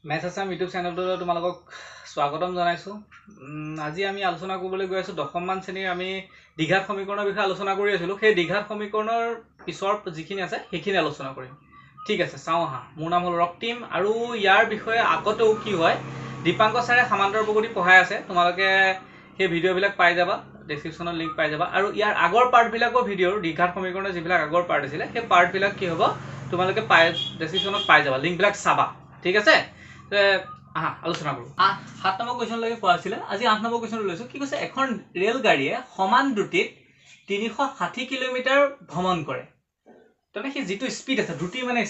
Maths Assam YouTube চেনেলটোলৈ তোমালোকক স্বাগতম জনাইছোঁ। আজি আমি আলোচনা কৰিবলৈ গৈ আছোঁ দশমমান শ্ৰেণীৰ আমি দ্বিঘাত সমীকৰণৰ বিষয়ে আলোচনা কৰি আছিলোঁ। সেই দ্বিঘাত সমীকৰণৰ পিছৰ যিখিনি আছে সেইখিনি আলোচনা কৰিম। ঠিক আছে, চাওঁ আহা। মোৰ নাম হ'ল ৰক্তিম আৰু ইয়াৰ বিষয়ে আগতেও কি হয় দীপাংক ছাৰে সমান্তৰ প্ৰগতি পঢ়াই আছে। তোমালোকে সেই ভিডিঅ'বিলাক পাই যাবা, ডেছক্ৰিপশ্যনত লিংক পাই যাবা। আৰু ইয়াৰ আগৰ পাৰ্টবিলাকৰ ভিডিঅ'ৰ দ্বিঘাত সমীকৰণৰ যিবিলাক আগৰ পাৰ্ট আছিলে সেই পাৰ্টবিলাক কি হ'ব তোমালোকে ডেছক্ৰিপশ্যনত পাই যাবা, লিংকবিলাক চাবা। ঠিক আছে, আহা আলোচনা কৰোঁ। 7 নম্বৰ কুৱেশ্যনলৈকে কোৱা আছিলে, আজি 8 নম্বৰ কুৱেশ্যন লৈছোঁ। কি কৈছে, এখন ৰেল গাড়ীয়ে সমান দ্ৰুতিত 360 কিলোমিটাৰ ভ্ৰমণ কৰে। তাৰমানে সেই যিটো স্পীড আছে, দ্ৰুতি মানে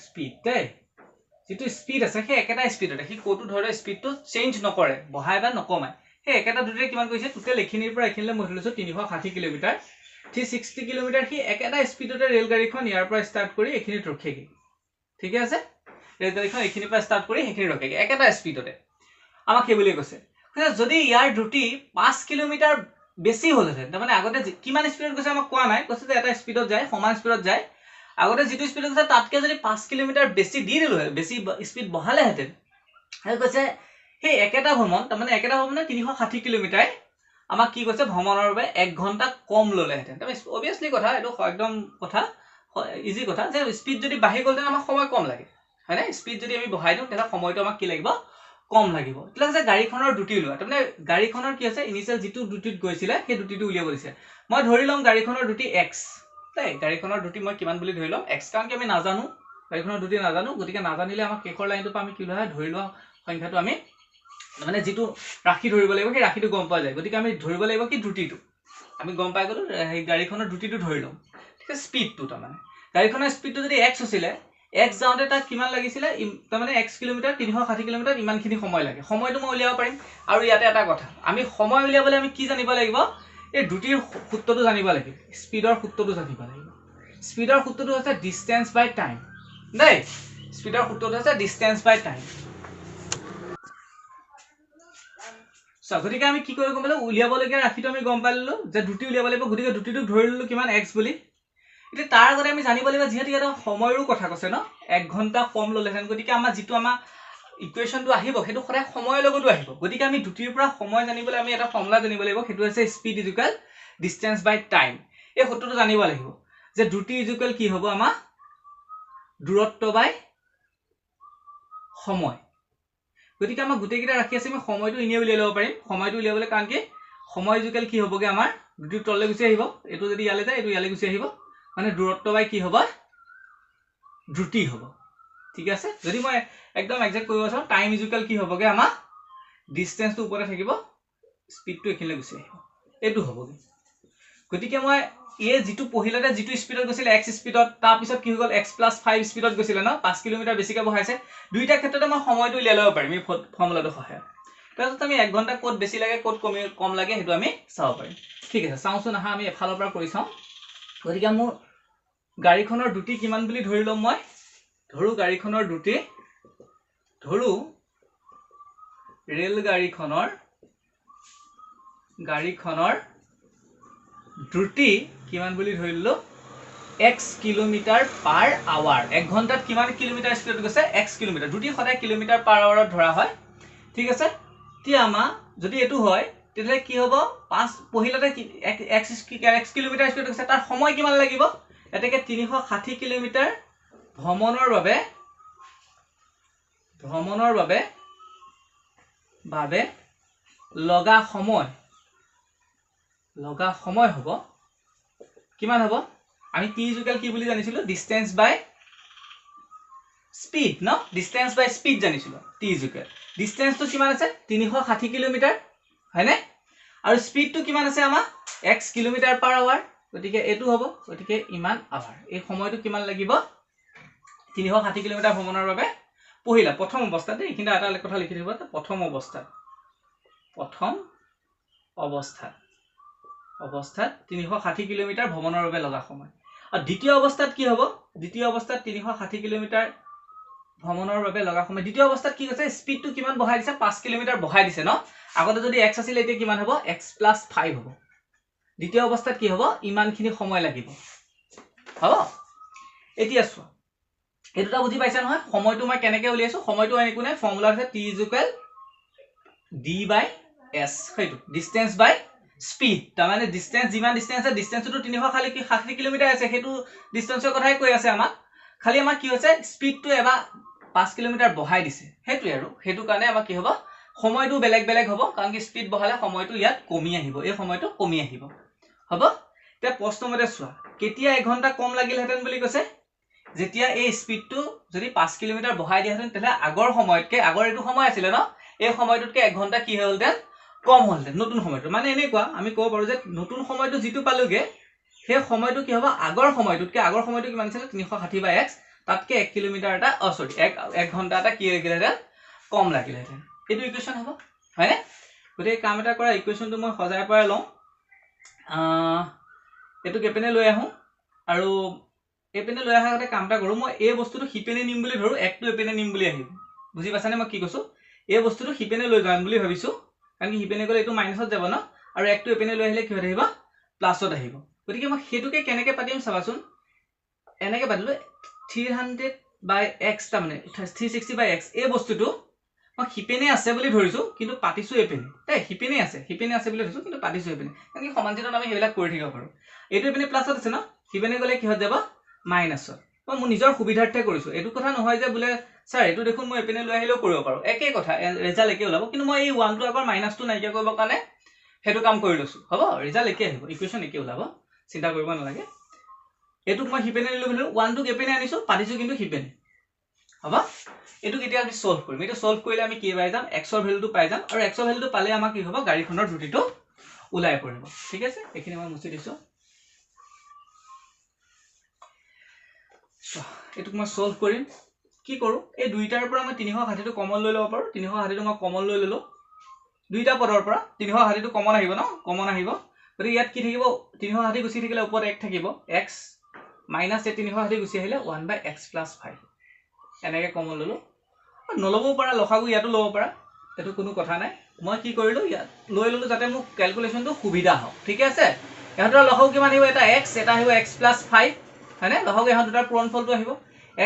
স্পীড দেই, যিটো স্পীড আছে সেই একেটা স্পীডতে, সি ক'তো ধৰি লওক স্পীডটো চেঞ্জ নকৰে, বঢ়াই বা নকমায়, সেই একেটা দ্ৰুতিৰে কিমান কৰিছে, টোটেল এইখিনিৰ পৰা এইখিনিলৈ মই ধৰিছোঁ 360 কিলোমিটাৰ, 360 কিলোমিটাৰ সি একেটা স্পীডতে ৰেল গাড়ীখন ইয়াৰ পৰা ষ্টাৰ্ট কৰি এইখিনিত ৰখেগৈ। ঠিকে আছে, ৰেল গাড়ীখন এইখিনিৰ পৰা ষ্টাৰ্ট কৰি সেইখিনি ৰখেগৈ একেটা স্পীডতে। আমাক সেই বুলিয়ে কৈছে, যদি ইয়াৰ দ্ৰুতি 5 কিলোমিটাৰ বেছি হ'লহেঁতেন, তাৰমানে আগতে কিমান স্পীডত গৈছে আমাক কোৱা নাই, কৈছে যে এটা স্পীডত যায়, সমান স্পীডত যায়, আগতে যিটো স্পীডত গৈছে তাতকৈ যদি 5 কিলোমিটাৰ বেছি দি দিলোহে, বেছি স্পীড বঢ়ালেহেঁতেন, সেই কৈছে সেই একেটা ভ্ৰমণ, তাৰমানে একেটা ভ্ৰমণে 360 কিলোমিটাৰ আমাক কি কৈছে ভ্ৰমণৰ বাবে 1 ঘণ্টা কম ল'লেহেঁতেন। তাৰমানে অভিয়াছলি কথা, এইটো একদম কথা ইজি কথা, যে স্পীড যদি বাঢ়ি গ'লহেঁতেন আমাক সময় কম লাগে, হয়নে? স্পীড যদি আমি বঢ়াই দিওঁ তেতিয়া সময়টো আমাক কি লাগিব, কম লাগিব। তেতিয়া হৈছে গাড়ীখনৰ দ্ৰুতি উলিওৱা, তাৰমানে গাড়ীখনৰ কি আছে, ইনিচিয়েল যিটো দ্ৰুতিত গৈছিলে সেই দ্ৰুতিটো উলিয়াব দিছে। মই ধৰি ল'ম গাড়ীখনৰ দ্ৰুতি x দেই, গাড়ীখনৰ দ্ৰুতি মই কিমান বুলি ধৰি ল'ম, x, কাৰণ কি আমি নাজানো, গাড়ীখনৰ দ্ৰুতি নাজানো, গতিকে নাজানিলে আমাক শেষৰ লাইনটোৰ পৰা আমি কি লোৱা হয়, ধৰি লোৱা সংখ্যাটো আমি মানে যিটো ৰাশি ধৰিব লাগিব সেই ৰাশিটো গম পোৱা যায়, গতিকে আমি ধৰিব লাগিব কি দ্ৰুতিটো, আমি গম পাই গ'লো, সেই গাড়ীখনৰ দ্ৰুতিটো ধৰি ল'ম। ঠিক আছে, স্পীডটো, তাৰমানে গাড়ীখনৰ স্পীডটো যদি x হৈছিলে, x যাওঁতে তাক কিমান লাগিছিলে, তাৰমানে x কিলোমিটাৰ 360 কিলোমিটাৰ ইমানখিনি সময় লাগে, সময়টো মই উলিয়াব পাৰিম। আৰু ইয়াতে এটা কথা, আমি সময় উলিয়াবলৈ আমি কি জানিব লাগিব, এই দ্ৰুতিৰ সূত্ৰটো জানিব লাগিব, স্পীডৰ সূত্ৰটো জানিব লাগিব। স্পীডৰ সূত্ৰটো হৈছে ডিষ্টেঞ্চ বাই টাইম দেই, স্পীডৰ সূত্ৰটো হৈছে ডিষ্টেঞ্চ বাই টাইম। গতিকে আমি কি কৰিব গ'লে উলিয়াবলগীয়া ৰাশিটো আমি গম পাই ললো যে দ্ৰুতি উলিয়াব লাগিব, গতিকে দ্ৰুতিটোক ধৰি ললো কিমান, x বুলি। এতিয়া তাৰ আগতে আমি জানিব লাগিব, যিহেতু ইয়াত সময়ৰো কথা কৈছে ন, 1 ঘণ্টা কম ল'লেহেঁতেন, গতিকে আমাৰ যিটো আমাৰ ইকুৱেশ্যনটো আহিব সেইটো সদায় সময়ৰ লগতো আহিব, গতিকে আমি দ্ৰুতিৰ পৰা সময় জানিবলৈ আমি এটা ফৰ্মুলা জানিব লাগিব, সেইটো হৈছে স্পীড ইকুৱেল ডিষ্টেঞ্চ বাই টাইম। এই সূত্ৰটো জানিব লাগিব যে দ্ৰুতি ইকুৱেল কি হ'ব, আমাৰ দূৰত্ব বাই সময়। গতিকে আমাৰ গোটেইকেইটা ৰাখি আছে, আমি সময়টো এনেই উলিয়াই ল'ব পাৰিম। সময়টো উলিয়াবলৈ কাৰণ কি সময় ইকুৱেল কি হ'বগে, আমাৰ দ্ৰুতিৰ তললৈ গুচি আহিব, এইটো যদি ইয়ালৈ যায় এইটো ইয়ালৈ গুচি আহিব, মানে দূৰত্ব বাই কি হ'ব, দ্ৰুতি হ'ব। ঠিক আছে, যদি মই একদম একজেক্ট কৰিব চাওঁ, টাইম ইকুৱেল কি হ'বগে, আমাৰ ডিষ্টেঞ্চটো ওপৰতে থাকিব, স্পীডটো এইখিনিলৈ গুচি আহিব, এইটো হ'বগে। গতিকে মই এই যিটো পহিলাতে যিটো স্পীডত গৈছিলে x স্পীডত, তাৰপিছত কি হৈ গ'ল x+5 স্পীডত গৈছিলে ন, 5 কিলোমিটাৰ বেছিকৈ বঢ়াইছে, দুইটা ক্ষেত্ৰতে মই সময়টো উলিয়াই ল'ব পাৰিম এই ফৰ্মুলাটোৰ সহায়ত। তাৰপিছত আমি 1 ঘণ্টা ক'ত বেছি লাগে ক'ত কম লাগে সেইটো আমি চাব পাৰিম। ঠিক আছে, চাওঁচোন আহা, আমি এফালৰ পৰা কৰি চাওঁ। গতিকে মোৰ গাড়ীখনৰ দ্ৰুতি কিমান বুলি ধৰি ল'ম, মই ধৰো গাড়ীখনৰ দ্ৰুতি, ধৰো ৰেল গাড়ীখনৰ দ্ৰুতি কিমান বুলি ধৰি ললো, x কিলোমিটাৰ পাৰ আৱাৰ। 1 ঘণ্টাত কিমান কিলোমিটাৰ স্পীডত গৈছে, x কিলোমিটাৰ, দ্ৰুতি সদায় কিলোমিটাৰ পাৰ আৱাৰত ধৰা হয়। ঠিক আছে, এতিয়া আমাৰ যদি এইটো হয় তেতিয়াহ'লে কি হ'ব, 5 পহিলাতে x কিলোমিটাৰ স্পীডত গৈছে, তাৰ সময় কিমান লাগিব, এতেকে 360 কিলোমিটাৰ ভ্ৰমণৰ বাবে লগা সময় হ'ব কিমান হ'ব, আমি t ইকুৱেল কি বুলি জানিছিলো, ডিষ্টেঞ্চ বাই স্পীড ন, ডিষ্টেঞ্চ বাই স্পীড জানিছিলো, t ইকুৱেল ডিষ্টেঞ্চটো কিমান আছে 360 কিলোমিটাৰ, হয়নে, আৰু স্পীডটো কিমান আছে আমাৰ x কিলোমিটাৰ পাৰ আৱাৰ, গতিকে এইটো হ'ব, গতিকে ইমান আৱাৰ। এই সময়টো কিমান লাগিব, 360 কিলোমিটাৰ ভ্ৰমণৰ বাবে প্ৰথম অৱস্থাত, এইখিনি এটা কথা লিখি দিব, প্ৰথম অৱস্থাত 360 কিলোমিটাৰ ভ্ৰমণৰ বাবে লগা সময়। আৰু দ্বিতীয় অৱস্থাত কি হ'ব, দ্বিতীয় অৱস্থাত 360 কিলোমিটাৰ ভ্ৰমণৰ বাবে লগা সময়, দ্বিতীয় অৱস্থাত কি কৈছে, স্পীডটো কিমান বঢ়াই দিছে, 5 কিলোমিটাৰ বঢ়াই দিছে ন, আগতে যদি x আছিল এতিয়া কিমান হ'ব, x+5 হ'ব। দ্বিতীয় অৱস্থাত কি হ'ব, ইমানখিনি সময় লাগিব, হ'ব। এতিয়া চোৱা, এই দুটা বুজি পাইছা নহয় সময়টো মই কেনেকৈ উলিয়াইছো সময়টো একো নাই ফৰ্মুলা আছে t d/s সেইটো ডিসটেন্স বাই স্পীড তাৰ মানে ডিসটেন্স যিমান ডিসটেন্স আছে ডিসটেন্সটো 360 কিলোমিটাৰ আছে সেইটো ডিসটেন্সৰ কথাই কৈ আছে আমাক খালি আমাক কি হৈছে স্পীডটো এবা 5 কিলোমিটাৰ বঢ়াই দিছে সেইটো আৰু সেইটো কাৰণে আমাক কি হ'ব সময়টো বেলেগ বেলেগ হ'ব কাৰণ কি স্পীড বঢ়ালে সময়টো ইয়াত কমি আহিব এই সময়টো কমি আহিব হ'ব তে প্ৰশ্নমতে চোৱা কেতিয়া 1 ঘন্টা কম লাগিলহেতেন বুলি কৈছে যেতিয়া এই স্পীডটো যদি 5 কিলোমিটাৰ বঢ়াই দিয়াহেতেন তেলে আগৰ সময়তকে আগৰ এটো সময় আছিল ন এই সময়টোতকে 1 ঘন্টা কি হলতেন কম হলতেন নতুন সময়টো মানে এনেকুৱা আমি কব পাৰো যে নতুন সময়টো যেটো পালোগে সেই সময়টো কি হ'ব আগৰ সময়টোতকে আগৰ সময়টো কিমান আছিল 360/x তাতকে 1 কিলোমিটাৰ এটা সৰি 1 ঘন্টা এটা কি লাগিলহেতেন কম লাগিলহেতেন এটো ইকুৱেচন হ'ব হয়নে গতে কাম এটা কৰা ইকুৱেচনটো মই সজাই পৰাই লওঁ এটো কেপেনে লৈ আহো আৰু এপেনে লৈ আহা গতে কামটা কৰো মই এই বস্তুটো হিপেনে নিম বুলি ধৰো একটো এপেনে নিম বুলি আহিব বুজি পাছানে মই কি কৈছো এই বস্তুটো হিপেনে লৈ যাম বুলি ভাবিছো কাৰণ কি হিপেনে গলে এটো মাইনাসত যাব না আৰু একটো এপেনে লৈ আহিলে কি হৈ আহিব প্লাসত আহিব গতিকে মই হেতুকে কেনেকে পাতিম চাবাচোন এনেকে পাতিলো 300/x তা মানে 360/x এই বস্তুটো মই হিপেনে আছে বুলি ধৰিছো কিন্তু পাতিছো এপেনে তে হিপেনে আছে বুলি ধৰিছো কিন্তু পাতিছো এপেনে কাৰণ কি সমান চিহ্নত আমি হেবিলাক কৰি থাকিব পাৰো এটো এপেনে প্লাসত আছে না হিপেনে গলে কি হৈ যাব মাইনাসত মই মোৰ নিজৰ সুবিধাৰ্থে কৰিছো এটো কথা নহয় যে বুলে স্যাৰ এটো দেখোন মই এপেনে লৈ আহিলেও কৰিব পাৰো একে কথা ৰিজাল্ট একে ওলাব কিন্তু মই এই 1 টো আগৰ মাইনাসটো নাইকিয়া কৰিব কাৰণে হেতু কাম কৰি লৈছো হ'ব ৰিজাল্ট একে আহিব ইকুৱেচন একে ওলাব চিন্তা কৰিব নালাগে এটুক মই হিপেনে লৈ ললো 1 টো এপেনে আনিছো পাতিছো কিন্তু হিপেনে হ'ব এটু কেতিয়া আমি সলভ কৰিম এটো সলভ কৰিলে আমি কি পাই যাম x ৰ ভ্যালুটো পাই যাম আৰু x ৰ ভ্যালুটো পালে আমাক কি হ'ব গাড়ীখনৰ দ্ৰুতিটো ওলাই পৰিব ঠিক আছে এখিনি মই মুছি দিছো এটুক মই সলভ কৰিম কি কৰো এই দুইটাৰ পৰা মই 360 টো কমন লৈ লব পাৰো 360 টো মই কমন লৈ ললো দুইটা পদৰ পৰা 360 টো কমন আহিব ন কমন আহিব গতি ইয়াত কি থাকিব 360 গুছি থাকিলে ওপৰত 1 থাকিব x মাইনাস 360 গুছি আহিলে 1/x + 5 এনেকে কমন ললো নলবও পাৰা লখাগু ইয়াতো লব পাৰা এটো কোনো কথা নাই মই কি কৰিলো ইয়াত লৈ ললো যাতে মোক ক্যালকুলেশনটো সুবিধা হয় ঠিক আছে এহতৰ লখাগু কিমান আহিব এটা x এটা আহিব x + 5 হয়নে লখাগু এহত দুটাৰ পূৰণফলটো আহিব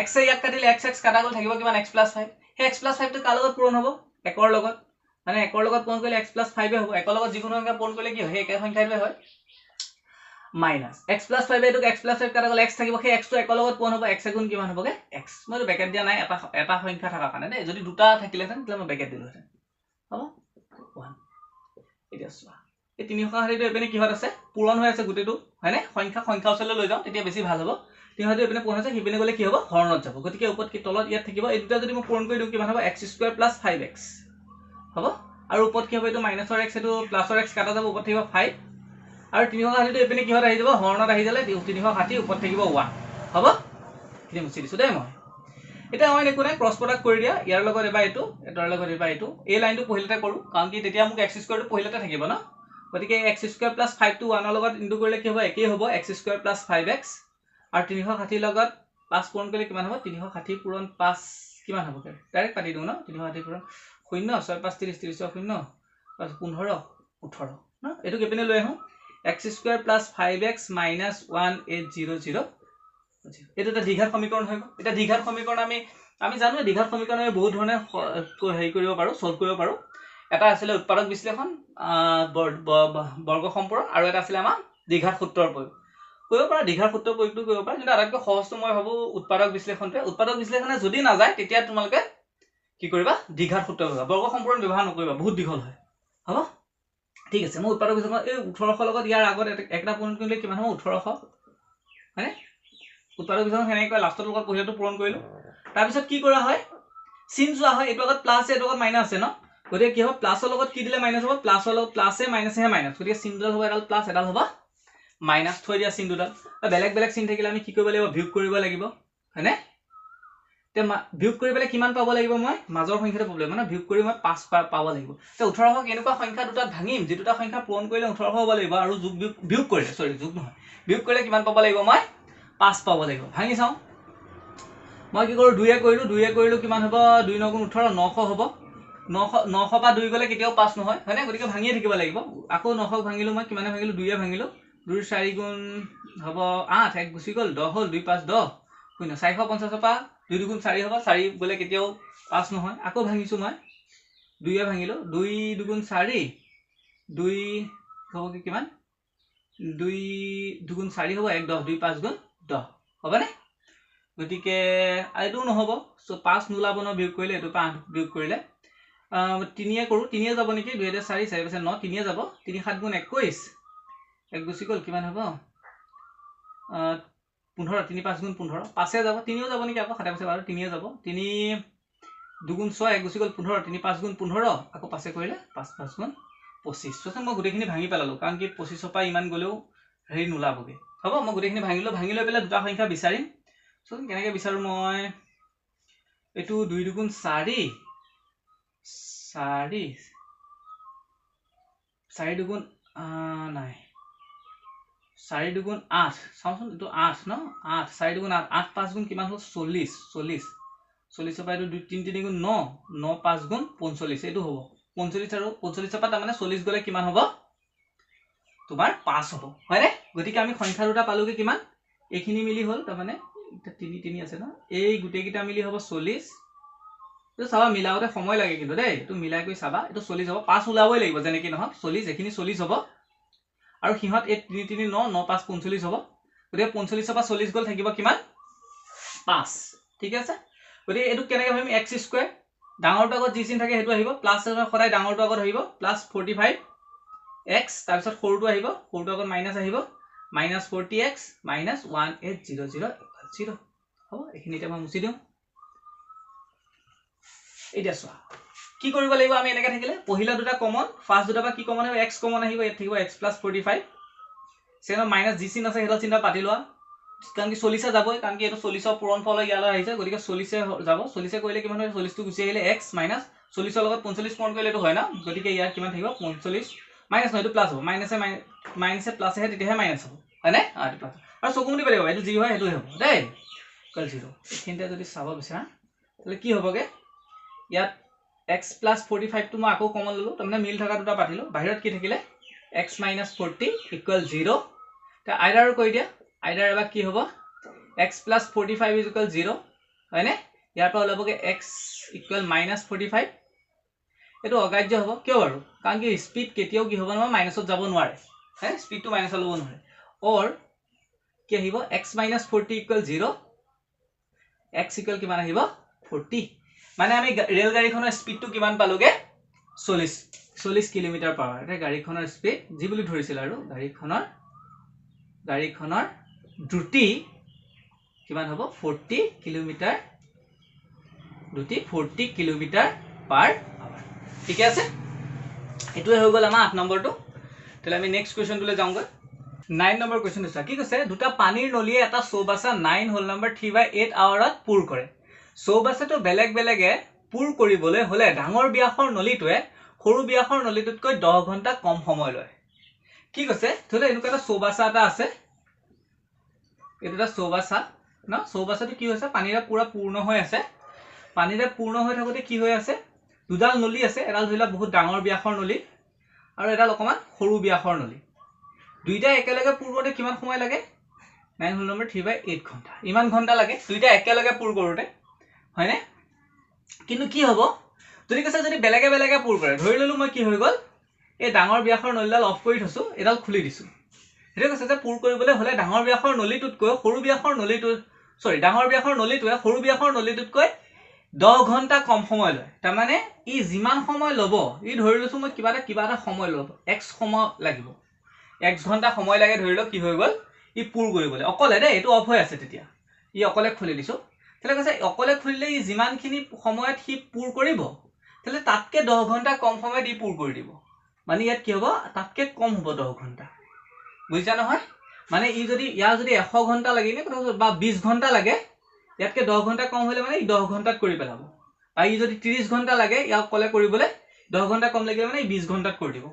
x এ ইয়াক কাটিলে x কাটা গল থাকিব কিমান x + 5 হে x + 5 টো কাৰ লগত পূৰণ হ'ব 1 ৰ লগত মানে 1 ৰ লগত পূৰণ কৰিলে x + 5 এ হ'ব 1 ৰ লগত যিকোনো সংখ্যা পূৰণ কৰিলে কি হয় একে সংখ্যাটোৱে হয় মাইনাস x + 5 এটো x + 5 কাটা গল x থাকিব সেই x টো 1 ৰ লগত পূৰণ হ'ব x গুণ কিমান হ'বগে x মই ব্ৰেকেট দিয়া নাই এটা সংখ্যা থাকা কাৰণে দেই যদি দুটা থাকিলেহেঁতেন তেলে মই ব্ৰেকেট দিলোহেঁতেন হ'ব 1 এটা চোৱা এই 360 টো এপেনে কিহত আছে পূৰণ হৈ আছে গুটেটো হয়নে সংখ্যা ওচৰলৈ লৈ যাও তেতিয়া বেছি ভাল হ'ব 360 এপেনে পূৰণ হৈছে হিপেনে গলে কি হ'ব হৰণত যাব গতিকে ওপৰত কি তলত ইয়াত থাকিব এই দুটা যদি মই পূৰণ কৰি দিও কিমান হ'ব x² + 5x হ'ব আৰু ওপৰত কি হ'ব এটো মাইনাসৰ x এটো প্লাসৰ x কাটা যাব ওপৰত থাকিব 5 আৰু 360 টো এপেনে কিহত আহি যাব হৰণত আহি যালে 360 ওপৰত থাকিব 1 হ'ব কি মুছি দিছো দেই মই এটা অইন একো নাই ক্ৰস প্ৰডাক্ট কৰি দিয়া ইয়াৰ লগত এবা এটো এটাৰ লগত এবা এটো এই লাইনটো পহিলাতে কৰো কাৰণ কি তেতিয়া মোক x² টো পহিলাতে থাকিব না গতিকে x² + 5 টো 1 ৰ লগত ইনটু কৰিলে কি হ'ব একেই হ'ব x² + 5x আৰু 360 লগত 5 পূৰণ কৰিলে কিমান হ'ব 360 পূৰণ 5 কিমান হ'ব ডাইৰেক্ট পাতি দিও না 360 পূৰণ 0 6 5 30 30 0 15 18 না এটো কেপেনে লৈ আহো x² + 5x - 1800 এটো এটা দ্বিঘাত সমীকৰণ হৈ গ'ল এটা দ্বিঘাত সমীকৰণ আমি জানো দ্বিঘাত সমীকৰণ আমি বহুত ধৰণে হেৰি কৰিব পাৰো সলভ কৰিব পাৰো এটা আছিল উৎপাদক বিশ্লেষণ বৰ্গ সম্পূৰণ আৰু এটা আছিল আমাৰ দ্বিঘাত সূত্ৰৰ প্ৰয়োগ কৰিব পাৰা দ্বিঘাত সূত্ৰৰ প্ৰয়োগটো কৰিব পাৰা কিন্তু আটাইতকৈ সহজটো মই ভাবো উৎপাদক বিশ্লেষণে যদি নাযায় তেতিয়া তোমালোকে কি কৰিবা দ্বিঘাত সূত্ৰ ব্যৱহাৰ বৰ্গ সম্পূৰণ ব্যৱহাৰ নকৰিবা বহুত দীঘল হয় হ'ব ঠিক আছে মই উৎপাদক বিশ্লেষণ এই 1800 লগত ইয়াৰ আগত একটা পূৰণ কৰিলে কিমান হ'ব 1800 মানে উৎপাদক বিশ্লেষণ হেনেকৈ লাষ্টৰ লগত পহিলাটো পূৰণ কৰিলো তাৰ পিছত কি কৰা হয় চিন যোৱা হয় এটো লগত প্লাস এটো লগত মাইনাস আছে ন গতিকে কি হ'ব প্লাসৰ লগত কি দিলে মাইনাস হ'ব প্লাসৰ লগত প্লাসে মাইনাসে মাইনাস গতিকে চিন দুডাল হ'ব এডাল প্লাস এডাল হ'ব মাইনাস থৈ দিয়া চিন দুডাল বেলেগ বেলেগ চিন থাকিলে আমি কি কৰিব লাগিব বিয়োগ কৰিব লাগিব হয়নে তে বিয়োগ কৰিবলৈ কিমান পাব লাগিব মই মাজৰ সংখ্যাটো পাব লাগিব মানে বিয়োগ কৰি মই 5 পাব লাগিব তে 1800 কেনেকুৱা সংখ্যা দুটা ভাঙিম যে দুটা সংখ্যা পূৰণ কৰিলে 1800 হ'ব লাগিব আৰু বিয়োগ কৰিলে যোগ নহয় বিয়োগ কৰিলে কিমান পাব লাগিব মই 5 পাব লাগিব ভাঙি চাও মই কি কৰো 2 এ কৰিলো কিমান হ'ব 2 9 * 18 900 হ'ব 900 পা 2 গলে কেতিয়াও 5 নহয় হয়নে গতিকে ভাঙিয়ে থাকিব লাগিব আকৌ 900 ভাঙিলো মই কিমানে ভাঙিলো 2 এ ভাঙিলো 2 4 গুণ হ'ব 8 এক গুছি গল 10 হ'ল 2 5 10 0 450 পা 2 2 4 হ'ব 4 গলে কেতিয়াও 5 নহয় আকৌ ভাঙিছো মই 2 এ ভাঙিলো 2 2 4 2 হ'ব কি কিমান 2 2 4 হ'ব 1 10 2 5 10 হ'বনে গতিকে এইটো নহব সো 5 নোলাব ন বিয়োগ কৰিলে এটো 5 বিয়োগ কৰিলে 3 এ কৰো 3 এ যাব নেকি 2 4 4 5 9 3 এ যাব 3 7 21 এক গুছি গল কিমান হ'ব 15 3 5 15 5 এ যাব 3 এও যাব নেকি আকৌ 7 5 12 3 এ যাব 3 2 6 এক গুছি গল 15 3 5 15 আকৌ 5 এ কৰিলে 5 5 25 সো মই গুটেখিনি ভাঙি পেলালো কাৰণ কি 25 পা ইমান গলেও হেৰি নোলাবগে হ'ব মই গুটেখিনি ভাঙি লৈ পেলাই দুটা সংখ্যা বিচাৰিম সো কেনেকৈ বিচাৰো মই এটো 2 2 4 4 4 2 নাই 4 2 8 চাওচোন এটো 8 ন 8 4 2 8 8 5 কিমান হল 40 40 40 পা এটো 2 3 3 9 9 5 45 এটো হ'ব 45 আৰু 45 পা মানে 40 গলে কিমান হ'ব তোমাৰ 5 হ'ব হয়নে গতিকে আমি সংখ্যা দুটা পালোগে কিমান এইখিনি মিলি হল তাৰ মানে 3 3 আছে ন এই গুটে কিটা মিলি হ'ব 40 তো চাবা মিলাওতে সময় লাগে কিন্তু দেই তো মিলাই কই চাবা এটো 40 হ'ব 5 উলাবই লাগিব যেনে কি নহক 40 এখিনি 40 হ'ব আৰু হিহত এই 3 3 9 9 5 45 হ'ব গতিকে 45 পা 40 গল থাকিব কিমান 5 ঠিক আছে গতিকে এটো কেনেকৈ ভাবিম x স্কয়াৰ ডাঙৰটো আগত যি চিন থাকে হেতু আহিব প্লাস সদায় ডাঙৰটো আগত আহিব প্লাস 45 x তাৰ পিছত সৰুটো আহিব সৰুটো আগত মাইনাস আহিব minus 40x minus 1800 0 হ'ব এখিনিতে মই মুছি দিও এটা সোৱা কি কৰিব লাগিব আমি এনেকা থাকিলে পহিলা দুটা কমন ফাৰ্স্ট দুটা বা কি কমন আহিব x কমন আহিব ইয়াত থাকিব x + 45 সেন মাইনাস জি চিন আছে হেটা চিন্তা পাতি লোৱা কাৰণ কি 40 যাবই কাৰণ কি এটো 40 পূৰণ ফল ইয়ালৈ আহিছে গতিকে 40 যাব 40 কৰিলে কিমান হয় 40 টো গুছি আহিলে x minus 40 লগত 45 পূৰণ কৰিলে এটো হয় না গতিকে ইয়াত কিমান থাকিব 45 মাইনাস নহয় এটো প্লাস হ'ব মাইনাসে প্লাসে হে তেতিয়াহে মাইনাস হ'ব হয়নে এটো প্লাস আৰু চকুমুদি পাৰিব এটো যি হয় হেতু হ'ব দেই কল 0 এখিনতে যদি চাব বিচাৰা তাহলে কি হ'বগে ইয়াত x + 45 টো মই আকৌ কমন ললো তাৰমানে মিল থকা দুটা পাতিলো বাহিৰত কি থাকিলে x - 40 = 0 তা আইডাৰ কৈ দিয়া আইডাৰ এবা কি হ'ব x + 45 = 0 হয়নে ইয়াৰ পৰা ওলাবগে x = -45 এটো অগ্ৰাহ্য হ'ব কিয় বাৰু কাৰণ কি স্পিড কেতিয়াও কি হ'ব নহয় মাইনাসত যাব নোৱাৰে হে স্পিডটো মাইনাসত ল'ব নোৱাৰে অৰ কি আহিব x - 40 = 0 x = কিমান আহিব 40 মানে আমি ৰেল গাড়ীখনৰ স্পিডটো কিমান পালোগে 40 কিলোমিটাৰ/আৱাৰ এটা গাড়ীখনৰ স্পিড যি বুলি ধৰিছিল আৰু গাড়ীখনৰ দ্ৰুতি কিমান হ'ব 40 কিলোমিটাৰ দ্ৰুতি 40 কিলোমিটাৰ/আৱাৰ ঠিক আছে এটোৱে হৈ গল আমাৰ 8 নম্বৰটো তেলে আমি নেক্সট কোৱেশ্চনটোলৈ যাওঁগৈ 9 নম্বৰ কোৱেশ্চনটো চা কি কৈছে দুটা পানীৰ নলিয়ে এটা চৌবাছা 9 হোল নম্বৰ 3/8 আৱাৰত পুৰ কৰে চৌবাছাটো বেলেগ বেলেগে পুৰ কৰিবলৈ হলে ডাঙৰ ব্যাসৰ নলিটোৱে সৰু ব্যাসৰ নলিটোতকৈ 10 ঘণ্টা কম সময় লয় কি কৈছে ধলে এনেকুৱা এটা চৌবাছা এটা আছে এটা চৌবাছা ন চৌবাছাটো কি হৈছে পানীৰে পুৰা পূৰ্ণ হৈ আছে পানীৰে পূৰ্ণ হৈ থাকোতে কি হৈ আছে দুডাল নলি আছে এডাল ধৰিলা বহুত ডাঙৰ ব্যাসৰ নলি আৰু এডাল অকমান সৰু ব্যাসৰ নলি দুইটা একেলগে পূৰ্বতে কিমান সময় লাগে 9 হোল নম্বৰ 3/8 ঘণ্টা ইমান ঘণ্টা লাগে দুইটা একেলগে পূৰ কৰোতে হয়নে কিন্তু কি হ'ব যদি কৈছে যদি বেলেগে বেলেগে পূৰ কৰে ধৰি ললো মই কি হৈ গল এই ডাঙৰ ব্যাসৰ নলিডাল অফ কৰি থৈছো এডাল খুলি দিছো এটা কৈছে যে পূৰ কৰিবলৈ হলে ডাঙৰ ব্যাসৰ নলিটোতকৈ সৰু ব্যাসৰ নলিটো ডাঙৰ ব্যাসৰ নলিটোৱে সৰু ব্যাসৰ নলিটোতকৈ 10 ঘণ্টা কম সময় লয় তাৰ মানে ই যিমান সময় লব ই ধৰি লৈছো মই কিবা এটা সময় লব x সময় লাগিব x ঘণ্টা সময় লাগে ধৰি লও কি হৈ গল ই পূৰ কৰিবলৈ অকলে দে এটো অফ হৈ আছে তেতিয়া ই অকলে খুলি দিছো তেলে কৈছে অকলে খুলিলে ই যিমানখিনি সময়ত হি পূৰ কৰিব তেলে তাতকে 10 ঘণ্টা কম সময় দি পূৰ কৰি দিব মানে ইয়াত কি হ'ব তাতকে কম হ'ব 10 ঘণ্টা বুজিছা নহয় মানে ই যদি ইয়াৰ যদি 100 ঘণ্টা লাগিলে বা 20 ঘণ্টা লাগে ইয়াতকে 10 ঘণ্টা কম হলে মানে ই 10 ঘণ্টাত কৰি পেলাব আৰু ই যদি 30 ঘণ্টা লাগে ইয়াক কলে কৰিবলৈ 10 ঘণ্টা কম লাগিলে মানে ই 20 ঘণ্টাত কৰি দিব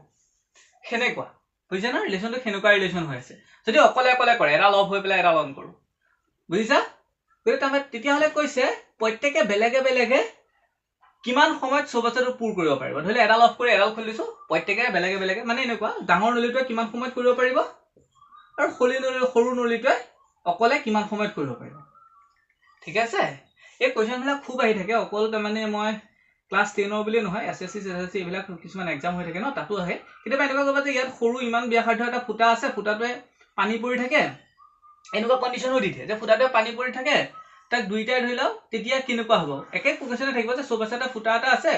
হেনেকুৱা বুজিছা না ৰিলেশনটো হেনেকুৱা ৰিলেশন হৈ আছে যদি অকলে অকলে কৰে এডাল অফ হৈ পেলাই এডাল অন কৰো বুজিছা তেতিয়া হলে কৈছে প্ৰত্যেককে বেলেগে বেলেগে কিমান সময়ত চৌবাছাটো পূৰ কৰিব পাৰিব ধৰিলে এডাল অফ কৰি এডাল খুলি দিছো প্ৰত্যেককে বেলেগে বেলেগে মানে এনেকুৱা ডাঙৰ নলিটোৱে কিমান সময়ত কৰিব পাৰিব আৰু সৰু নলিটোৱে অকলে কিমান সময়ত কৰিব পাৰিব ঠিক আছে এই কোৱেশ্চনবিলাক খুব আহি থাকে অকল মানে মই ক্লাছ 10 বুলি নহয় এছএছসি এছএছসি এইবিলাক কিছুমান এক্সাম হৈ থাকে ন তাতো আহে কেতিয়াবা এনেকুৱা ক'বা যে ইয়াত সৰু ইমান ব্যাসাৰ্ধ এটা ফুটা আছে ফুটাটোৱে পানী পৰি থাকে এনেকুৱা কণ্ডিশ্যনো দি দিয়ে যে ফুটাটোৱে পানী পৰি থাকে তাক দুইটাই ধৰি লও তেতিয়া কেনেকুৱা হ'ব একে কোৱেশ্চনে থাকিব যে চৌবাচা এটা ফুটা এটা আছে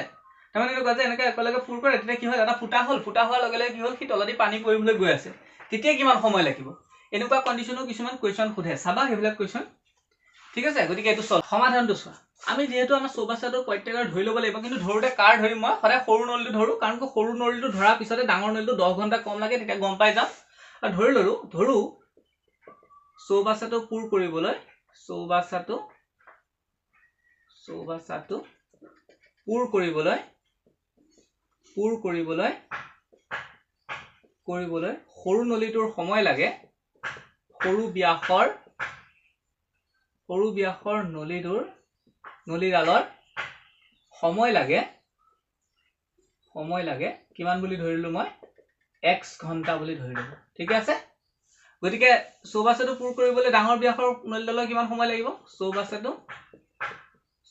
তাৰমানে এনেকুৱা যে এনেকৈ একেলগে পুৰ কৰে তেতিয়া কি হয় এটা ফুটা হ'ল ফুটা হোৱাৰ লগে লগে কি হ'ল সি তলদি পানী পৰিবলৈ গৈ আছে তেতিয়া কিমান সময় লাগিব এনেকুৱা কণ্ডিশ্যনো কিছুমান কুৱেশ্চন সোধে চাবা সেইবিলাক কুৱেশ্চন ঠিক আছে গতিকে এইটো চল সমাধানটো চোৱা আমি যেহেতু আমাৰ চৌবাচাটো প্ৰত্যেকৰ ধৰি ল'ব লাগিব কিন্তু ধৰোতে কাৰ ধৰিম মই সদায় সৰু নলীটো ধৰো কাৰণ সৰু নলীটো ধৰাৰ পিছতে ডাঙৰ নলীটো 10 ঘণ্টা কম লাগে তেতিয়া গম পাই যাম আৰু ধৰি ললো ধৰো চৌবাচাটো পুৰ কৰিবলৈ চৌবাচাটো পুৰ কৰিবলৈ সৰু নলীটোৰ সময় লাগে সৰু ব্যাসৰ নলীডালৰ সময় লাগে কিমান বুলি ধৰিলো মই x ঘণ্টা বুলি ধৰিলো ঠিক আছে গতিকে চৌবাচাটো পুৰ কৰিবলৈ ডাঙৰ ব্যাসৰ নলীডালৰ কিমান সময় লাগিব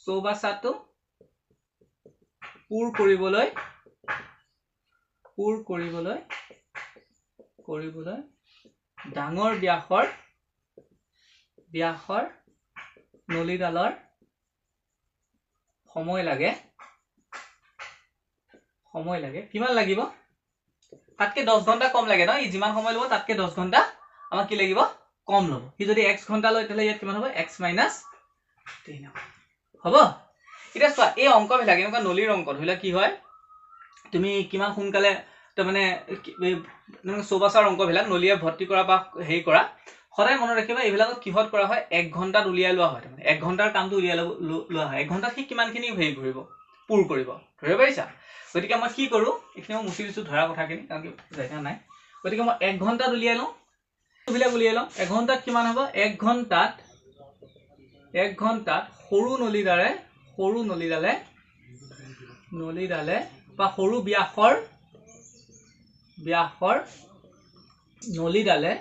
চৌবাচাটো পুৰ কৰিবলৈ ডাঙৰ ব্যাসৰ নলীডালৰ সময় লাগে কিমান লাগিব তাতকে 10 ঘণ্টা কম লাগে ন ই যিমান সময় লব তাতকে 10 ঘণ্টা আমাক কি লাগিব কম লব সি যদি x ঘণ্টা লয় তাহলে ইয়াত কিমান হ'ব x - 3 হ'ব এটা চোৱা এই অংকবিলাক এনেকুৱা নলীৰ অংক ধৰিলা কি হয় তুমি কিমান সোনকালে তো মানে চৌবাচাৰ অংকবিলাক নলীয়ে ভৰ্তি কৰা বা হেৰি কৰা সদায় মনত ৰাখিবা এইবিলাকত কিহত কৰা হয় 1 ঘণ্টাত উলিয়াই লোৱা হয় মানে 1 ঘণ্টাৰ কামটো উলিয়াই লোৱা হয় 1 ঘণ্টাত কি কিমানখিনি হেৰি কৰিব পুৰ কৰিব ধৰিব পাৰিছা গতিকে মই কি কৰো এখিনি মই মুছি দিছো ধৰা কথাখিনি কাৰণ কি জায়গা নাই গতিকে মই 1 ঘণ্টাত উলিয়াই লওঁ এইবিলাক উলিয়াই লওঁ 1 ঘণ্টাত কিমান হ'ব 1 ঘণ্টাত সৰু নলীডালে বা সৰু ব্যাসৰ নলীডালে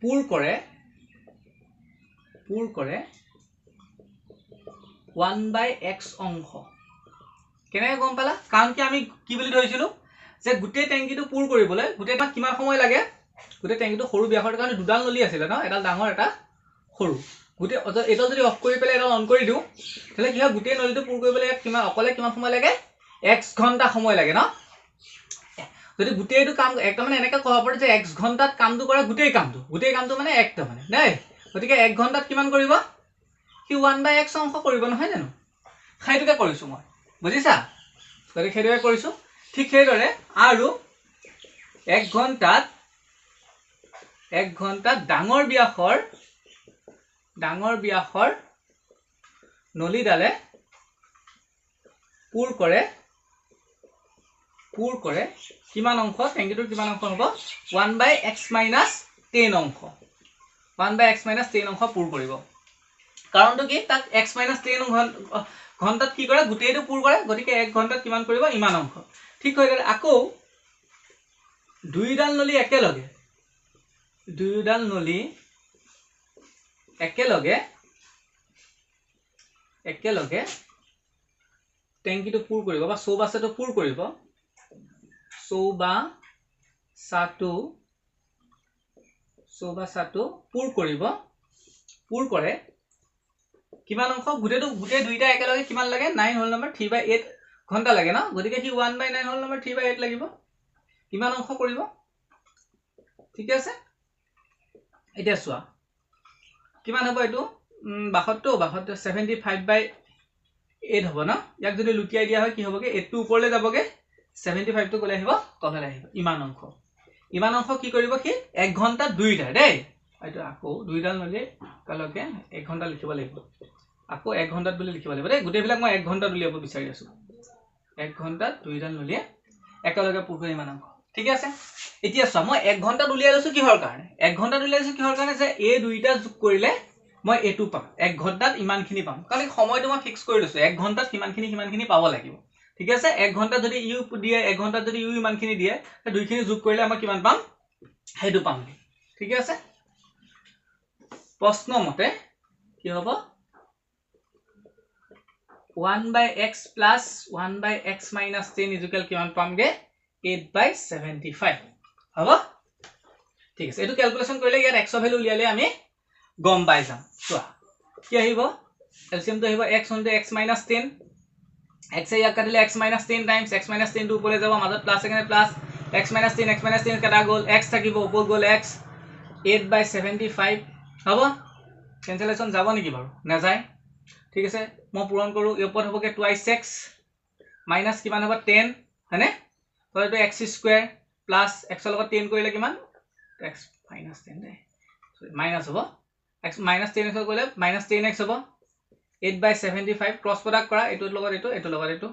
পুৰ কৰে 1/x অংশ কেনেকৈ গম পালা কাৰণ কি আমি কি বুলি ধৰিছিলো যে গোটেই টেংকিটো পুৰ কৰিবলৈ গোটেইটা কিমান সময় লাগে গোটেই টেংকিটো সৰু ব্যাসৰ কাৰণে দুডাল নলী আছিল ন এটা ডাঙৰ এটা সৰু গোটেই এটা যদি অফ কৰি পেলাই এটা অন কৰি দিও তাহলে কি হয় গোটেই নলীটো পুৰ কৰিবলৈ কিমান অকলে কিমান সময় লাগে x ঘণ্টা সময় লাগে ন যদি গোটেইটো কাম একটা মানে এনেকৈ ক'ব পাৰি যে x ঘণ্টাত কামটো কৰে গোটেই কামটো মানে একটা মানে নাই গতিকে 1 ঘণ্টাত কিমান কৰিব কি 1/x অংশ কৰিব নহয় জানো সেইটোকে কৰিছো মই বুজিছা গতিকে সেইটোকে কৰিছো ঠিক সেইদৰে আৰু 1 ঘণ্টাত ডাঙৰ ব্যাসৰ নলীডালে পুৰ কৰে কিমান অংশ টেংকিটোৰ কিমান অংশ হ'ব 1/x - 10 অংশ 1/x - 10 অংশ পুৰ কৰিব কাৰণটো কি তাক x - 10 ঘণ্টাত কি কৰে গোটেইটো পুৰ কৰে গতিকে 1 ঘণ্টাত কিমান কৰিব ইমান অংশ ঠিক হৈ গ'ল আকৌ দুইডাল নলী একেলগে টেংকিটো পুৰ কৰিব বা চৌবাচাটো পুৰ কৰিব পুৰ কৰে কিমান অংশ গোটেই দুইটা একেলগে কিমান লাগে 9 হোল নম্বৰ 3/8 ঘণ্টা লাগে ন গতিকে কি 1/9 হোল নম্বৰ 3/8 লাগিব কিমান অংশ কৰিব ঠিক আছে এতিয়া চোৱা কিমান হ'ব এটো 72 75/8 হ'ব ন ইয়াক যদি লুটিয়াই দিয়া হয় কি হ'বগে 8 টো ওপৰলৈ যাবগে 75 টো গলে আহিব তললৈ আহিব ইমান অংশ কি কৰিব কি 1 ঘণ্টা দুইটা দেই এইটো আকৌ দুইডাল নলী একেলগে 1 ঘণ্টা লিখিব লাগিব আকৌ 1 ঘণ্টাত বুলি লিখিব লাগিব দেই গোটেইবিলাক মই 1 ঘণ্টাত উলিয়াব বিচাৰি আছো 1 ঘণ্টাত দুইডাল নলীয়ে একেলগে পুৰ কৰি ইমান অংশ ঠিক আছে এতিয়া চোৱা মই 1 ঘণ্টাত উলিয়াই লৈছো কিহৰ কাৰণে 1 ঘণ্টাত উলিয়াইছো কিহৰ কাৰণে যে এই দুইটা যোগ কৰিলে মই এটো পাম 1 ঘণ্টাত ইমানখিনি পাম কাৰণ সময়টো মই ফিক্স কৰি লৈছো 1 ঘণ্টাত কিমানখিনি পাব লাগিব ঠিক আছে 1 ঘণ্টাত যদি ইউ দিয়ে 1 ঘণ্টাত যদি ইউ ইমানখিনি দিয়ে তে দুইখিনি যোগ কৰিলে আমাৰ কিমান পাম হেতু পাম ঠিক আছে প্ৰশ্ন মতে কি হ'ব 1/x plus 1/x minus 10 equal কিমান পামগে 8/75 হ'ব ঠিক আছে এটো ক্যালকুলেশন কৰিলে ইয়াত x ভ্যালু উলিয়ালে আমি গম পাই যাম চোৱা কি আহিব এলসিএম তো আহিব x * x minus 10 x এ ইয়াক কাটিলে x minus 10 times x minus 10 to উপরে যাব মাজত প্লাস এখানে প্লাস x minus 10 কাটা গল x থাকিব উপর গল x 8/75 হ'ব ক্যান্সেলেশন যাব নেকি বাৰু না যায় ঠিক আছে মই পূৰণ কৰো এই ওপৰত হ'বগে টুৱাইস x মাইনাস কিমান হ'ব 10 হয়নে তো এটো x স্কয়াৰ প্লাস x ৰ লগত 10 কৰিলে কিমান x minus 10 দে মাইনাস হ'ব x minus 10x কৰিলে minus 10x হ'ব 8/75 ক্ৰস প্ৰডাক্ট কৰা এটোৰ লগত এটো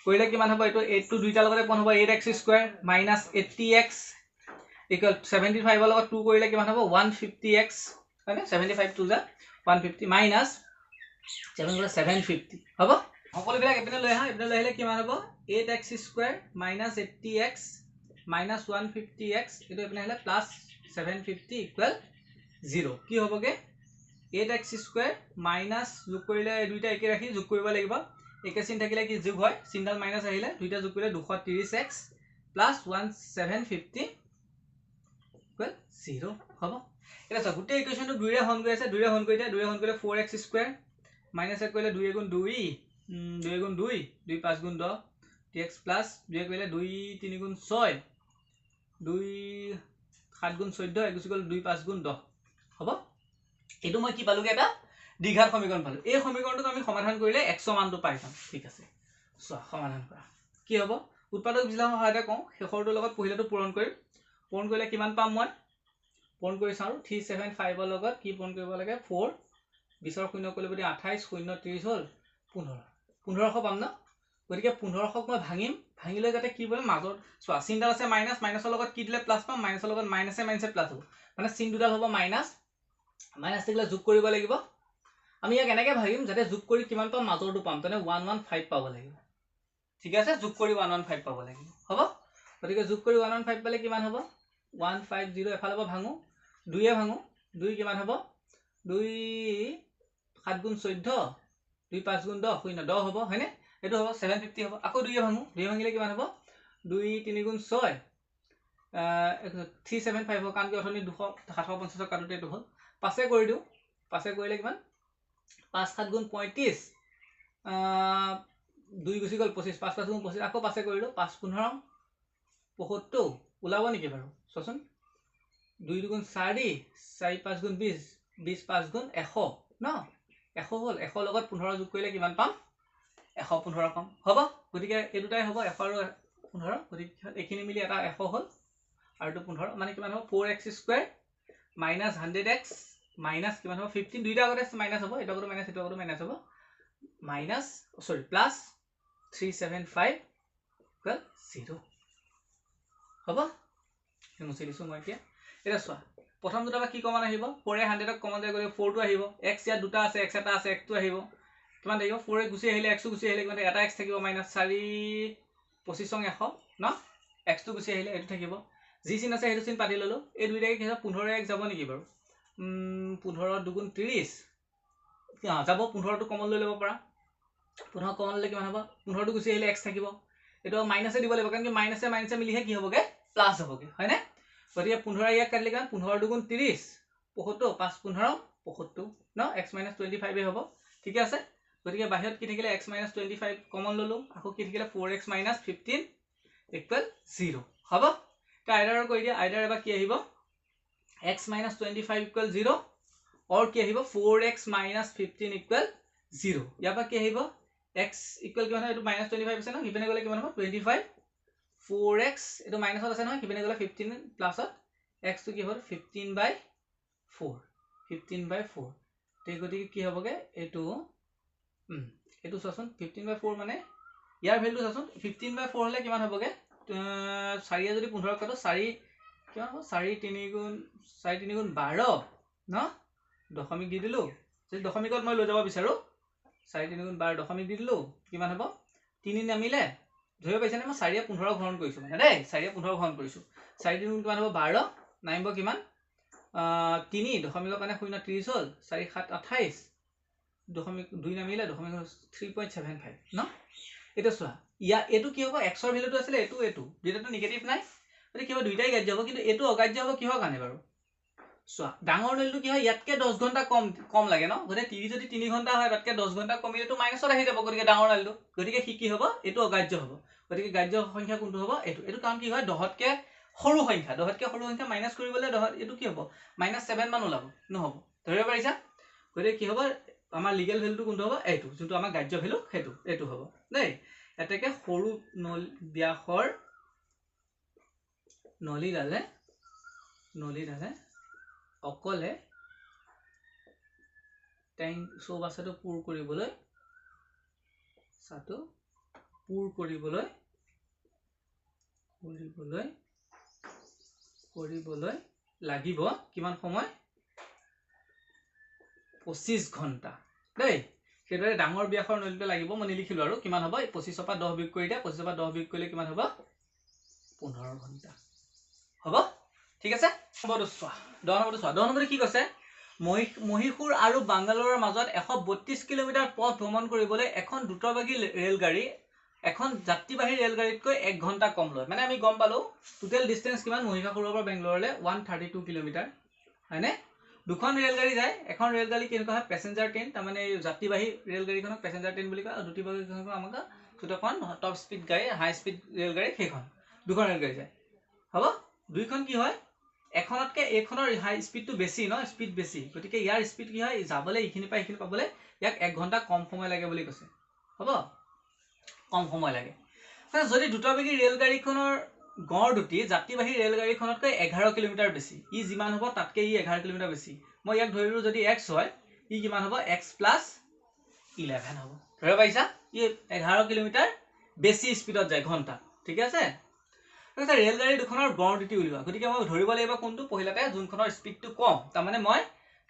কৰিলে কিমান হ'ব এটো 8 টু দুইটা লগতে পন হ'ব 8x square minus 80x equal 75 ৰ লগত 2 কৰিলে কিমান হ'ব 150x হয়নে 75 টু যা 150 minus 7 গুণ 750 হ'ব সকলো বিলাক এপিনে লৈ আহিলে কিমান হ'ব 8x square minus 80x minus 150x এটো এপিনে আহিলে প্লাস 750 equal 0 কি হ'বগে 8x স্কয়াৰ minus যোগ কৰিলে দুইটা একে ৰাখি যোগ কৰিব লাগিব একে চিন থাকিলে কি যোগ হয় চিনডাল মাইনাস আহিলে দুইটা যোগ কৰিলে 230x plus 1750 equal 0 হ'ব এটা সব গুটে ইকুয়েশনটো 2 ৰে হন গৈ আছে 2 ৰে হন কৰিলে 4x স্কয়াৰ minus 1 কৰিলে 2 গুণ 2 2 গুণ 2 2 5 গুণ 10 dx plus 2 কৰিলে 2 3 গুণ 6 2 7 গুণ 14 1 গল 2 5 গুণ 10 হ'ব এটো মই কি পালোগে এটা দ্বিঘাত সমীকৰণ পালো এই সমীকৰণটো আমি সমাধান কৰিলে x মানটো পাই যাম ঠিক আছে সো সমাধান কৰা কি হ'ব উৎপাদক বিশ্লেষণ সহায়তে কওঁ শেষৰটো লগত পহিলাটো পূৰণ কৰিলে কিমান পাম মই পূৰণ কৰি চাও 375 ৰ লগত কি পূৰণ কৰিব লাগে 4 20 শূন্য কৰিলে যদি 28 শূন্য 30 হল 1500 পাম না গতিকে 1500 মই ভাঙিলে যাতে কি বলে মাজৰ সো চিনডাল আছে মাইনাসৰ লগত কি দিলে প্লাস পাম মাইনাসৰ লগত মাইনাসে প্লাস হ'ব মানে চিন দুডাল হ'ব মাইনাস থাকিলে যোগ কৰিব লাগিব আমি ইয়াক এনেকৈ ভাগিম যাতে যোগ কৰি কিমান পাম মাজৰটো পাম তনে 115 পাব লাগিব ঠিক আছে যোগ কৰি 115 পাব লাগিব হ'ব গতিকে যোগ কৰি 115 পালে কিমান হ'ব 150 এফালে ভাঙো 2 এ ভাঙো 2 কিমান হ'ব 2 7 গুণ 14 2 5 গুণ 10 শূন্য 10 হ'ব হয়নে এটো হ'ব 750 হ'ব আকৌ 2 এ ভাঙো 2 ভাঙিলে কিমান হ'ব 2 3 গুণ 6 375 হ'ব কাৰণ কি অথনি 250 কাটোতে এটো হ'ল পাছে কৰি দিও পাছে কৰিলে কিমান 5 7 গুণ 35 2 গুছি গল 25 5 5 গুণ 25 আকৌ পাছে কৰিলো 5 15 75 ওলাব নেকি বাৰু চচোন 2 গুণ 4 4 5 গুণ 20 20 5 গুণ 100 ন 100 হল 100 লগত 15 যোগ কৰিলে কিমান পাম 115 পাম হ'ব গতিকে এই দুটাই হ'ব 100 আৰু 15 গতিকে এখিনি মিলি এটা 100 হল আৰু তো 15 মানে কিমান হ'ব 4x square minus 100x minus কিমান হ'ব 15 দুইটা আগতে মাইনাস হ'ব এটা আগতে মাইনাস এটা আগতে মাইনাস হ'ব minus sorry plus 375 equal 0 হ'ব মুছি দিছো মই এতিয়া এটা চোৱা প্ৰথম দুটা কি কমন আহিব 4 এ 100 ক কমন যায় গলে 4 টো আহিব x ইয়াত দুটা আছে x এটা আছে x টো আহিব কিমান থাকিব 4 এ গুছি আহিলে x টো গুছি আহিলে কিমান এটা x থাকিব minus 4 25 100 ন x টো গুছি আহিলে এটো থাকিব যি চিন আছে হেতু চিন পাতি ললো এই দুইটাকে কি হ'ব 15x যাব নেকি বাৰু 15 2 গুণ 30 যাব 15 টো কমন লৈ লব পাৰা 15 কমন লৈ কিমান হ'ব 15 টো গুছি আহিলে x থাকিব এটো মাইনাসে দিব লাগিব কাৰণ কি মাইনাসে মিলিহে কি হ'বগে প্লাস হ'বগে হয়নে গতিকে 15 ইয়াক কাটিলে কিমান 15 2 গুণ 30 75 5 15 75 ন x - 25 এ হ'ব ঠিক আছে গতিকে বাহিৰত কি থাকিলে x - 25 কমন ললো আকৌ কি থাকিলে 4x - 15 0 হ'ব তা আইডাৰ কৈ দিয়া আইডাৰ এবা কি আহিব x - 25 0 और কি আহিব 4x - 15 0 ইয়াবা কি আহিব x কিমান হয় এটো -25 আছে ন হিপেনে গলে কিমান হ'ব 25 4x এটো মাইনাসত আছে নহয় হিপেনে গলে 15 প্লাসত x টু কি হ'ব 15/4 15/4 তে গতিকে কি হ'বগে এটো এটো চোন 15/4 মানে ইয়াৰ ভ্যালু চোন 15/4 হলে কিমান হ'বগে 4 এ যদি 15 কাটো 4 কিমান হ'ব 4 3 গুণ 12 ন দশমিক দি দিলো যদি দশমিকত মই লৈ যাব বিচাৰো 4 3 গুণ 12 দশমিক দি দিলো কিমান হ'ব 3 নামিলে ধৰিব পাইছে নে মই 4 এ 15 ঘন কৰিছো মানে দেই 4 এ 15 ঘন কৰিছো 4 3 গুণ কিমান হ'ব 12 নাইব কিমান 3 দশমিকৰ কাৰণে 0.30 হ'ল 4 7 28 দশমিক 2 নামিলে দশমিক 3.75 ন এটা চোৱা এইটো কি হ'ব x ৰ ভ্যালুটো আছিল এইটো দুইটাটো নেগেটিভ নাই মানে কি হ'ব দুইটাই গ্ৰাহ্য হ'ব কিন্তু এইটো অগ্ৰাহ্য হ'ব কিহৰ কাৰণে বাৰু চোৱা ডাঙৰ মূল্যটো কি হয় ইয়াতকে 10 ঘণ্টা কম লাগে ন গতে 30 যদি 3 ঘণ্টা হয় তাতকে 10 ঘণ্টা কমিলেটো মাইনাছত আহি যাব গতিকে ডাঙৰ মূল্যটো গতিকে কি হ'ব এইটো অগ্ৰাহ্য হ'ব গতিকে গ্ৰাহ্য সংখ্যা কোনটো হ'ব এইটো কাৰণ কি হয় 10তকে সৰু সংখ্যা মাইনাস কৰিবলৈ এইটো কি হ'ব -7 মান ওলাব নহব ধৰিব পাৰিছা গতিকে কি হ'ব আমাৰ লিগেল ভ্যালুটো কোনটো হ'ব এইটো যোনটো আমাৰ গ্ৰাহ্য ভ্যালু এইটো হ'ব দেই এতেকে সৰু ব্যাসৰ নলীডালে অকলে টেংক চৌবাচ্চাটো পুৰ কৰিবলৈ লাগিব কিমান সময় 25 ঘণ্টা দেই সেইদৰে ডাঙৰ ব্যাসৰ নলীটো লাগিব মই নিলিখিলো আৰু কিমান হ'ব 25 পৰা 10 বিয়োগ কৰি দিয়া 25 পৰা 10 বিয়োগ কৰিলে কিমান হ'ব 15 ঘণ্টা হ'ব ঠিক আছে নম্বৰটো চোৱা 10 নম্বৰটো কি কৈছে মহীশূৰ আৰু বাংগালোৰৰ মাজত 132 কিলোমিটাৰ পথ ভ্ৰমণ কৰিবলৈ এখন দ্ৰুতবেগী ৰেলগাড়ী এখন যাত্ৰীবাহী ৰেলগাড়ীতকৈ 1 ঘণ্টা কম লয় মানে আমি গম পালো টোটেল ডিসটেন্স কিমান মহীশূৰৰ পৰা বেংগলোৰলৈ 132 কিলোমিটাৰ হয়নে দুখন ৰেলগাড়ী যায় এখন ৰেলগাড়ী কেনেকুৱা হয় প্যাসেঞ্জাৰ ট্ৰেইন তাৰ মানে যাত্ৰীবাহী ৰেলগাড়ীখনক প্যাসেঞ্জাৰ ট্ৰেইন বুলি কয় আৰু দ্ৰুতবেগীখনক আমাক দুটাখন টপ স্পীড গাড়ী হাই স্পীড ৰেলগাড়ী সেইখন দুখন ৰেলগাড়ী যায় হ'ব দুইখন কি হয় এখনতকে এইখনৰ হাই স্পীডটো বেছি ন স্পীড বেছি গতিকে ইয়াৰ স্পীড কি হয় যাবলৈ এইখিনি পৰা এইখিনি পাবলৈ ইয়াক 1 ঘণ্টা কম সময় লাগে বুলি কৈছে হ'ব কম সময় লাগে যদি দ্ৰুতবেগী ৰেলগাড়ীখনৰ গড় দুটি যাত্ৰীবাহী ৰেলগাড়ীখনতকৈ 11 কিলোমিটাৰ বেছি ই যিমান হ'ব তাতকে ই 11 কিলোমিটাৰ বেছি মই ইয়াক ধৰিলো যদি x হয় ই কিমান হ'ব x + 11 হ'ব ধৰিব পাইছা ই 11 কিলোমিটাৰ বেছি স্পীডত যায় ঘণ্টা ঠিক আছে ৰেলগাড়ী দুখনৰ গড় দুটি উলিওৱা গতিকে মই ধৰিব লাগিব কোনটো পহিলাতে যোনখনৰ স্পীডটো কম তাৰ মানে মই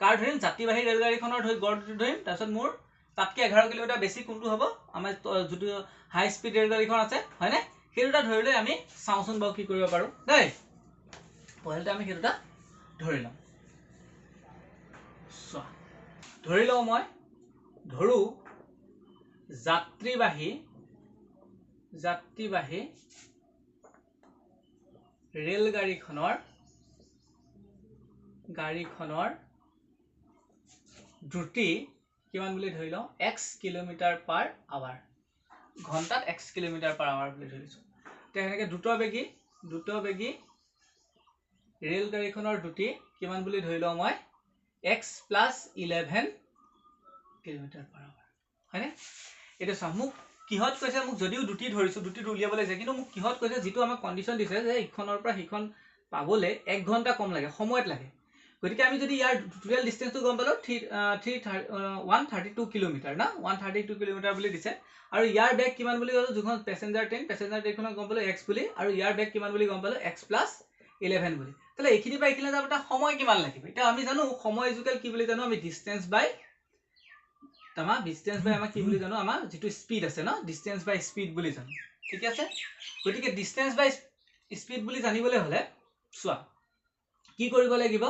কাৰ ধৰিম যাত্ৰীবাহী ৰেলগাড়ীখনৰ গড় দুটি ধৰিম তাৰপিছত মোৰ তাতকে 11 কিলোমিটাৰ বেছি কোনটো হ'ব আমাৰ যেটো হাই স্পীড ৰেলগাড়ীখন আছে হয়নে সেই দুটা ধৰিলে আমি চাওচোন বাও কি কৰিব পাৰো দেই পহিলাতে আমি সেই দুটা ধৰি লম ধৰি লও মই ধৰু যাত্ৰীবাহী ৰেলগাড়ীখনৰ দ্ৰুতি কিমান বুলি ধৰি লও x কিলোমিটাৰ পাৰ আৱাৰ ঘণ্টাত x কিলোমিটাৰ পাৰ আৱাৰ বুলি ধৰিছো তেনেকৈ দ্ৰুতবেগী ৰেলগাড়ীখনৰ দ্ৰুতি কিমান বুলি ধৰি লও মই x + 11 কিলোমিটাৰ পাৰ আৱাৰ হয়নে এটা সামুক কিহত কৈছে মোক যদিও দুটি ধৰিছো দুটি উলিয়াবলৈ যায় কিন্তু মোক কিহত কৈছে যেটো আমাক কন্ডিশন দিছে যে ইখনৰ পৰা হিখন পাবলে 1 ঘণ্টা কম লাগে সময়ত লাগে গতিকে আমি যদি ইয়াৰ টোটাল ডিসটেন্সটো গম পালো 132 কিলোমিটাৰ না 132 কিলোমিটাৰ বুলি দিছে আৰু ইয়াৰ বেগ কিমান বুলি গলো যখন প্যাসেঞ্জাৰ ট্ৰেইনখনক গম পালো x বুলি আৰু ইয়াৰ বেগ কিমান বুলি গম পালো x + 11 বুলি তাহলে এইখিনি পাই কিনে যাবটা সময় কিমান লাগিব এটা আমি জানো সময় ইকুয়াল কি বুলি জানো আমি ডিসটেন্স বাই তামা ডিসটেন্স বাই আমাৰ কি বুলি জানো আমাৰ যেটো স্পিড আছে ন ডিসটেন্স বাই স্পিড বুলি জানো ঠিক আছে গতিকে ডিসটেন্স বাই স্পিড বুলি জানিবলৈ হলে চোৱা কি কৰিব লাগিব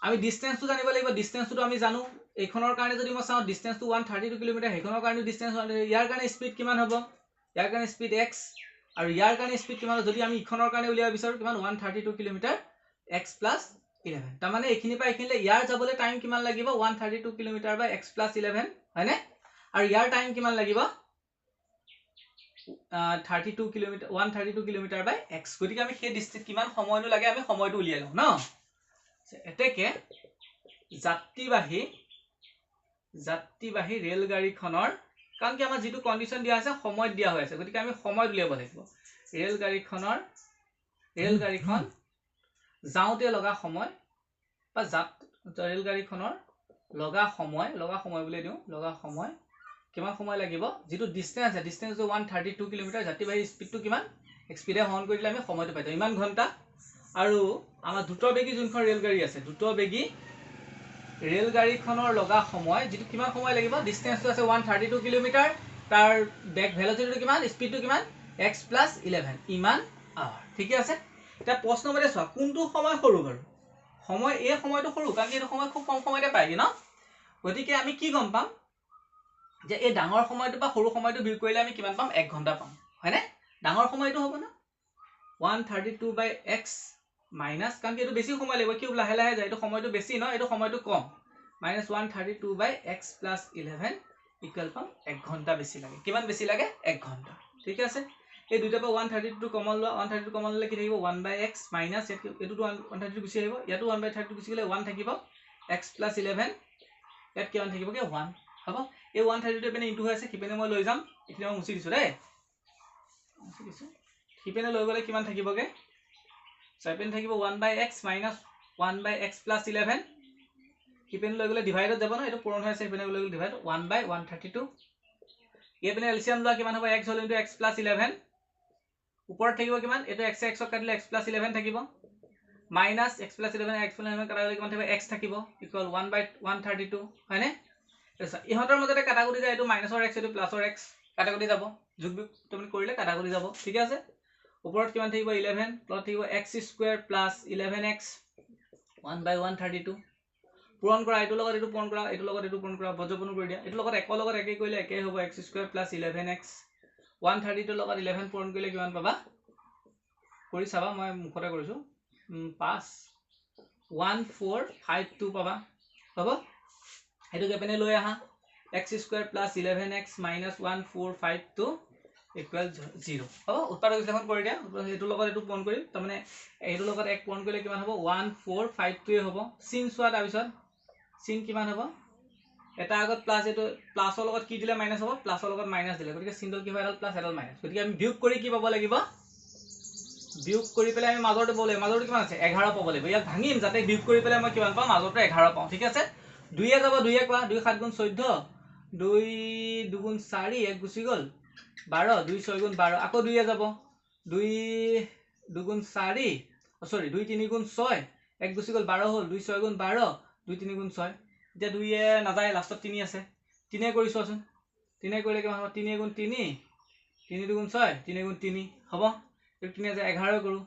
আমি ডিসটেন্সটো জানিব লাগিব ডিসটেন্সটো আমি জানো এইখনৰ কাৰণে যদি মই চাও ডিসটেন্সটো 132 কিলোমিটাৰ হেখনৰ কাৰণে ডিসটেন্স ইয়াৰ কাৰণে স্পিড কিমান হ'ব ইয়াৰ কাৰণে স্পিড x আৰু ইয়াৰ কাৰণে স্পিড কিমান যদি আমি ইখনৰ কাৰণে উলিয়াব বিচাৰো কিমান 132 কিলোমিটাৰ x + 11 তাৰ মানে এইখিনি পা এইখিনলে ইয়াৰ যাবলৈ টাইম কিমান লাগিব 132 কিলোমিটাৰ বাই x + 11 হয়নে আৰু ইয়াৰ টাইম কিমান লাগিব 132 কিলোমিটাৰ বাই x গতিকে আমি সেই ডিসটেন্স কিমান সময়নো লাগে আমি সময়টো উলিয়াই লওঁ ন এতেকে যাত্ৰীবাহী ৰেলগাড়ীখনৰ কাৰণ কি আমাৰ যেটো কন্ডিশন দিয়া আছে সময় দিয়া হৈ আছে গতিকে আমি সময় উলিয়াব লাগিব ৰেলগাড়ীখন যাওঁতে লগা সময় বা ৰেলগাড়ীখনৰ লগা সময় বুলি দিও লগা সময় কিমান সময় লাগিব যেটো ডিসটেন্স আছে ডিসটেন্সটো 132 কিলোমিটাৰ যাত্ৰীবাহী স্পিডটো কিমান স্পিডে হৰণ কৰি দিলে আমি সময়টো পাই যাম ইমান ঘণ্টা আৰু আমাৰ দ্ৰুতবেগী যোনখন ৰেলগাড়ী আছে দ্ৰুতবেগী ৰেলগাড়ীখনৰ লগা সময় যেটো কিমান সময় লাগিব ডিসটেন্সটো আছে 132 কিলোমিটাৰ তাৰ বেগ ভেলোচিটিটো কিমান স্পিডটো কিমান x + 11 ইমান আৱাৰ ঠিক আছে এটা প্ৰশ্ন মানে চোৱা কোনটো সময় সৰু বাৰু সময় এই সময়টো সৰু কাৰণ এইটো সময় খুব কম সময়তে পায়গৈ ন গতিকে আমি কি গম পাম যে এই ডাঙৰ সময়টো বা সৰু সময়টো বিয়োগ কৰিলে আমি কিমান পাম 1 ঘণ্টা পাম হয়নে ডাঙৰ সময়টো হ'ব না 132/x মাইনাছ কাৰণ এইটো বেছি সময় লাগিব কিউব লাহে লাহে যায় এইটো সময়টো বেছি ন এইটো সময়টো কম মাইনাছ 132/x + 11 ইকুৱেল পাম 1 ঘণ্টা বেছি লাগে কিমান বেছি লাগে 1 ঘণ্টা ঠিক আছে এই দুইটাৰ পৰা 132 কমন লোৱা 132 কমন ল'লে কি থাকিব 1/x মাইনাছ এইটো 132 গুচি আহিব ইয়াতো 1/32 গুচি গ'লে 1 থাকিব x + 11 ইয়াত কিমান থাকিবগে 1 হ'ব এই 132 পেনে ইনটু হৈ আছে কিপেনে মই লৈ যাম এতিয়া মই মুছি দিছো দেই মুছি দিছো কিপেনে লৈ গ'লে কিমান থাকিবগে 7 থাকিব 1/x মাইনাছ 1/x + 11 কিপেনে লৈ গ'লে ডিভাইডত যাব ন এইটো পূৰণ হৈ আছে কিপেনে লৈ গ'লে ডিভাইড 1/132 কিপেনে এলচিয়াম লোৱা কিমান হ'ব x হ'ল ইনটু x + 11 ওপৰত থাকিব কিমান এইটো x x কাটিলে x + 11 থাকিব মাইনাছ x + 11 x + 11 কাটা গ'লে কিমান থাকিব x থাকিব ইকুৱেল 1/132 হয়নে ইহঁতৰ মাজতে কাটাকুটি যায় এইটো মাইনাছৰ x এইটো প্লাছৰ x কাটাকুটি যাব যোগ বিয়োগ তুমি কৰিলে কাটাকুটি যাব ঠিক আছে ওপৰত কিমান থাকিব 11 তলত থাকিব x² + 11x 1/132 পূৰণ কৰা এইটো লগত এইটো পূৰণ কৰা এইটো লগত এইটো পূৰণ কৰা বজ্ৰপূৰ্ণ কৰি দিয়া এইটো লগত একৰ লগত একে কৰিলে একে হ'ব x² + 11x 132 লগত 11 পূৰণ কৰিলে কিমান পাবা কৰি চাবা মই মুখতে কৰিছো 51452 পাবা হ'ব এইটো কেপেনে লৈ আহা x² + 11x - 1452 = 0 হ'ব উত্তৰ বিশ্লেষণ কৰি দিয়া এইটো লগত এইটো পূৰণ কৰি তাৰ মানে এইটো লগত এক পূৰণ কৰিলে কিমান হ'ব 1452 হ'ব চিন চোৱা তাৰ পিছত চিন কিমান হ'ব এটা আগত প্লাস এইটো প্লাসৰ লগত কি দিলে মাইনাস হ'ব প্লাসৰ লগত মাইনাস দিলে গতিকে চিনডল কি হয় এডাল প্লাস এডাল মাইনাস গতিকে আমি বিয়োগ কৰি কি পাব লাগিব বিয়োগ কৰি পেলাই আমি মাজৰটো পাব লাগিব মাজৰটো কিমান আছে 11 পাব লাগিব ইয়াক ভাঙিম যাতে বিয়োগ কৰি পেলাই মই কিমান পাম মাজৰটো 11 পাম ঠিক আছে 2 এ যাব 2 এ কোৱা 2 7 গুণ 14 2 2 গুণ 4 এক গুচি গল 12 2 6 গুণ 12 আকৌ 2 এ যাব 2 2 গুণ 4 সরি 2 3 গুণ 6 এক গুচি গল 12 হল 2 6 গুণ 12 2 3 গুণ 6 এতিয়া 2 এ নাযায় লাষ্টত 3 আছে 3 এ কৰিছো আসুন 3 এ কৰিলে কিমান হ'ব 3 গুণ 3 3 2 গুণ 6 3 গুণ 3 হ'ব এই 3 আছে 11 কৰো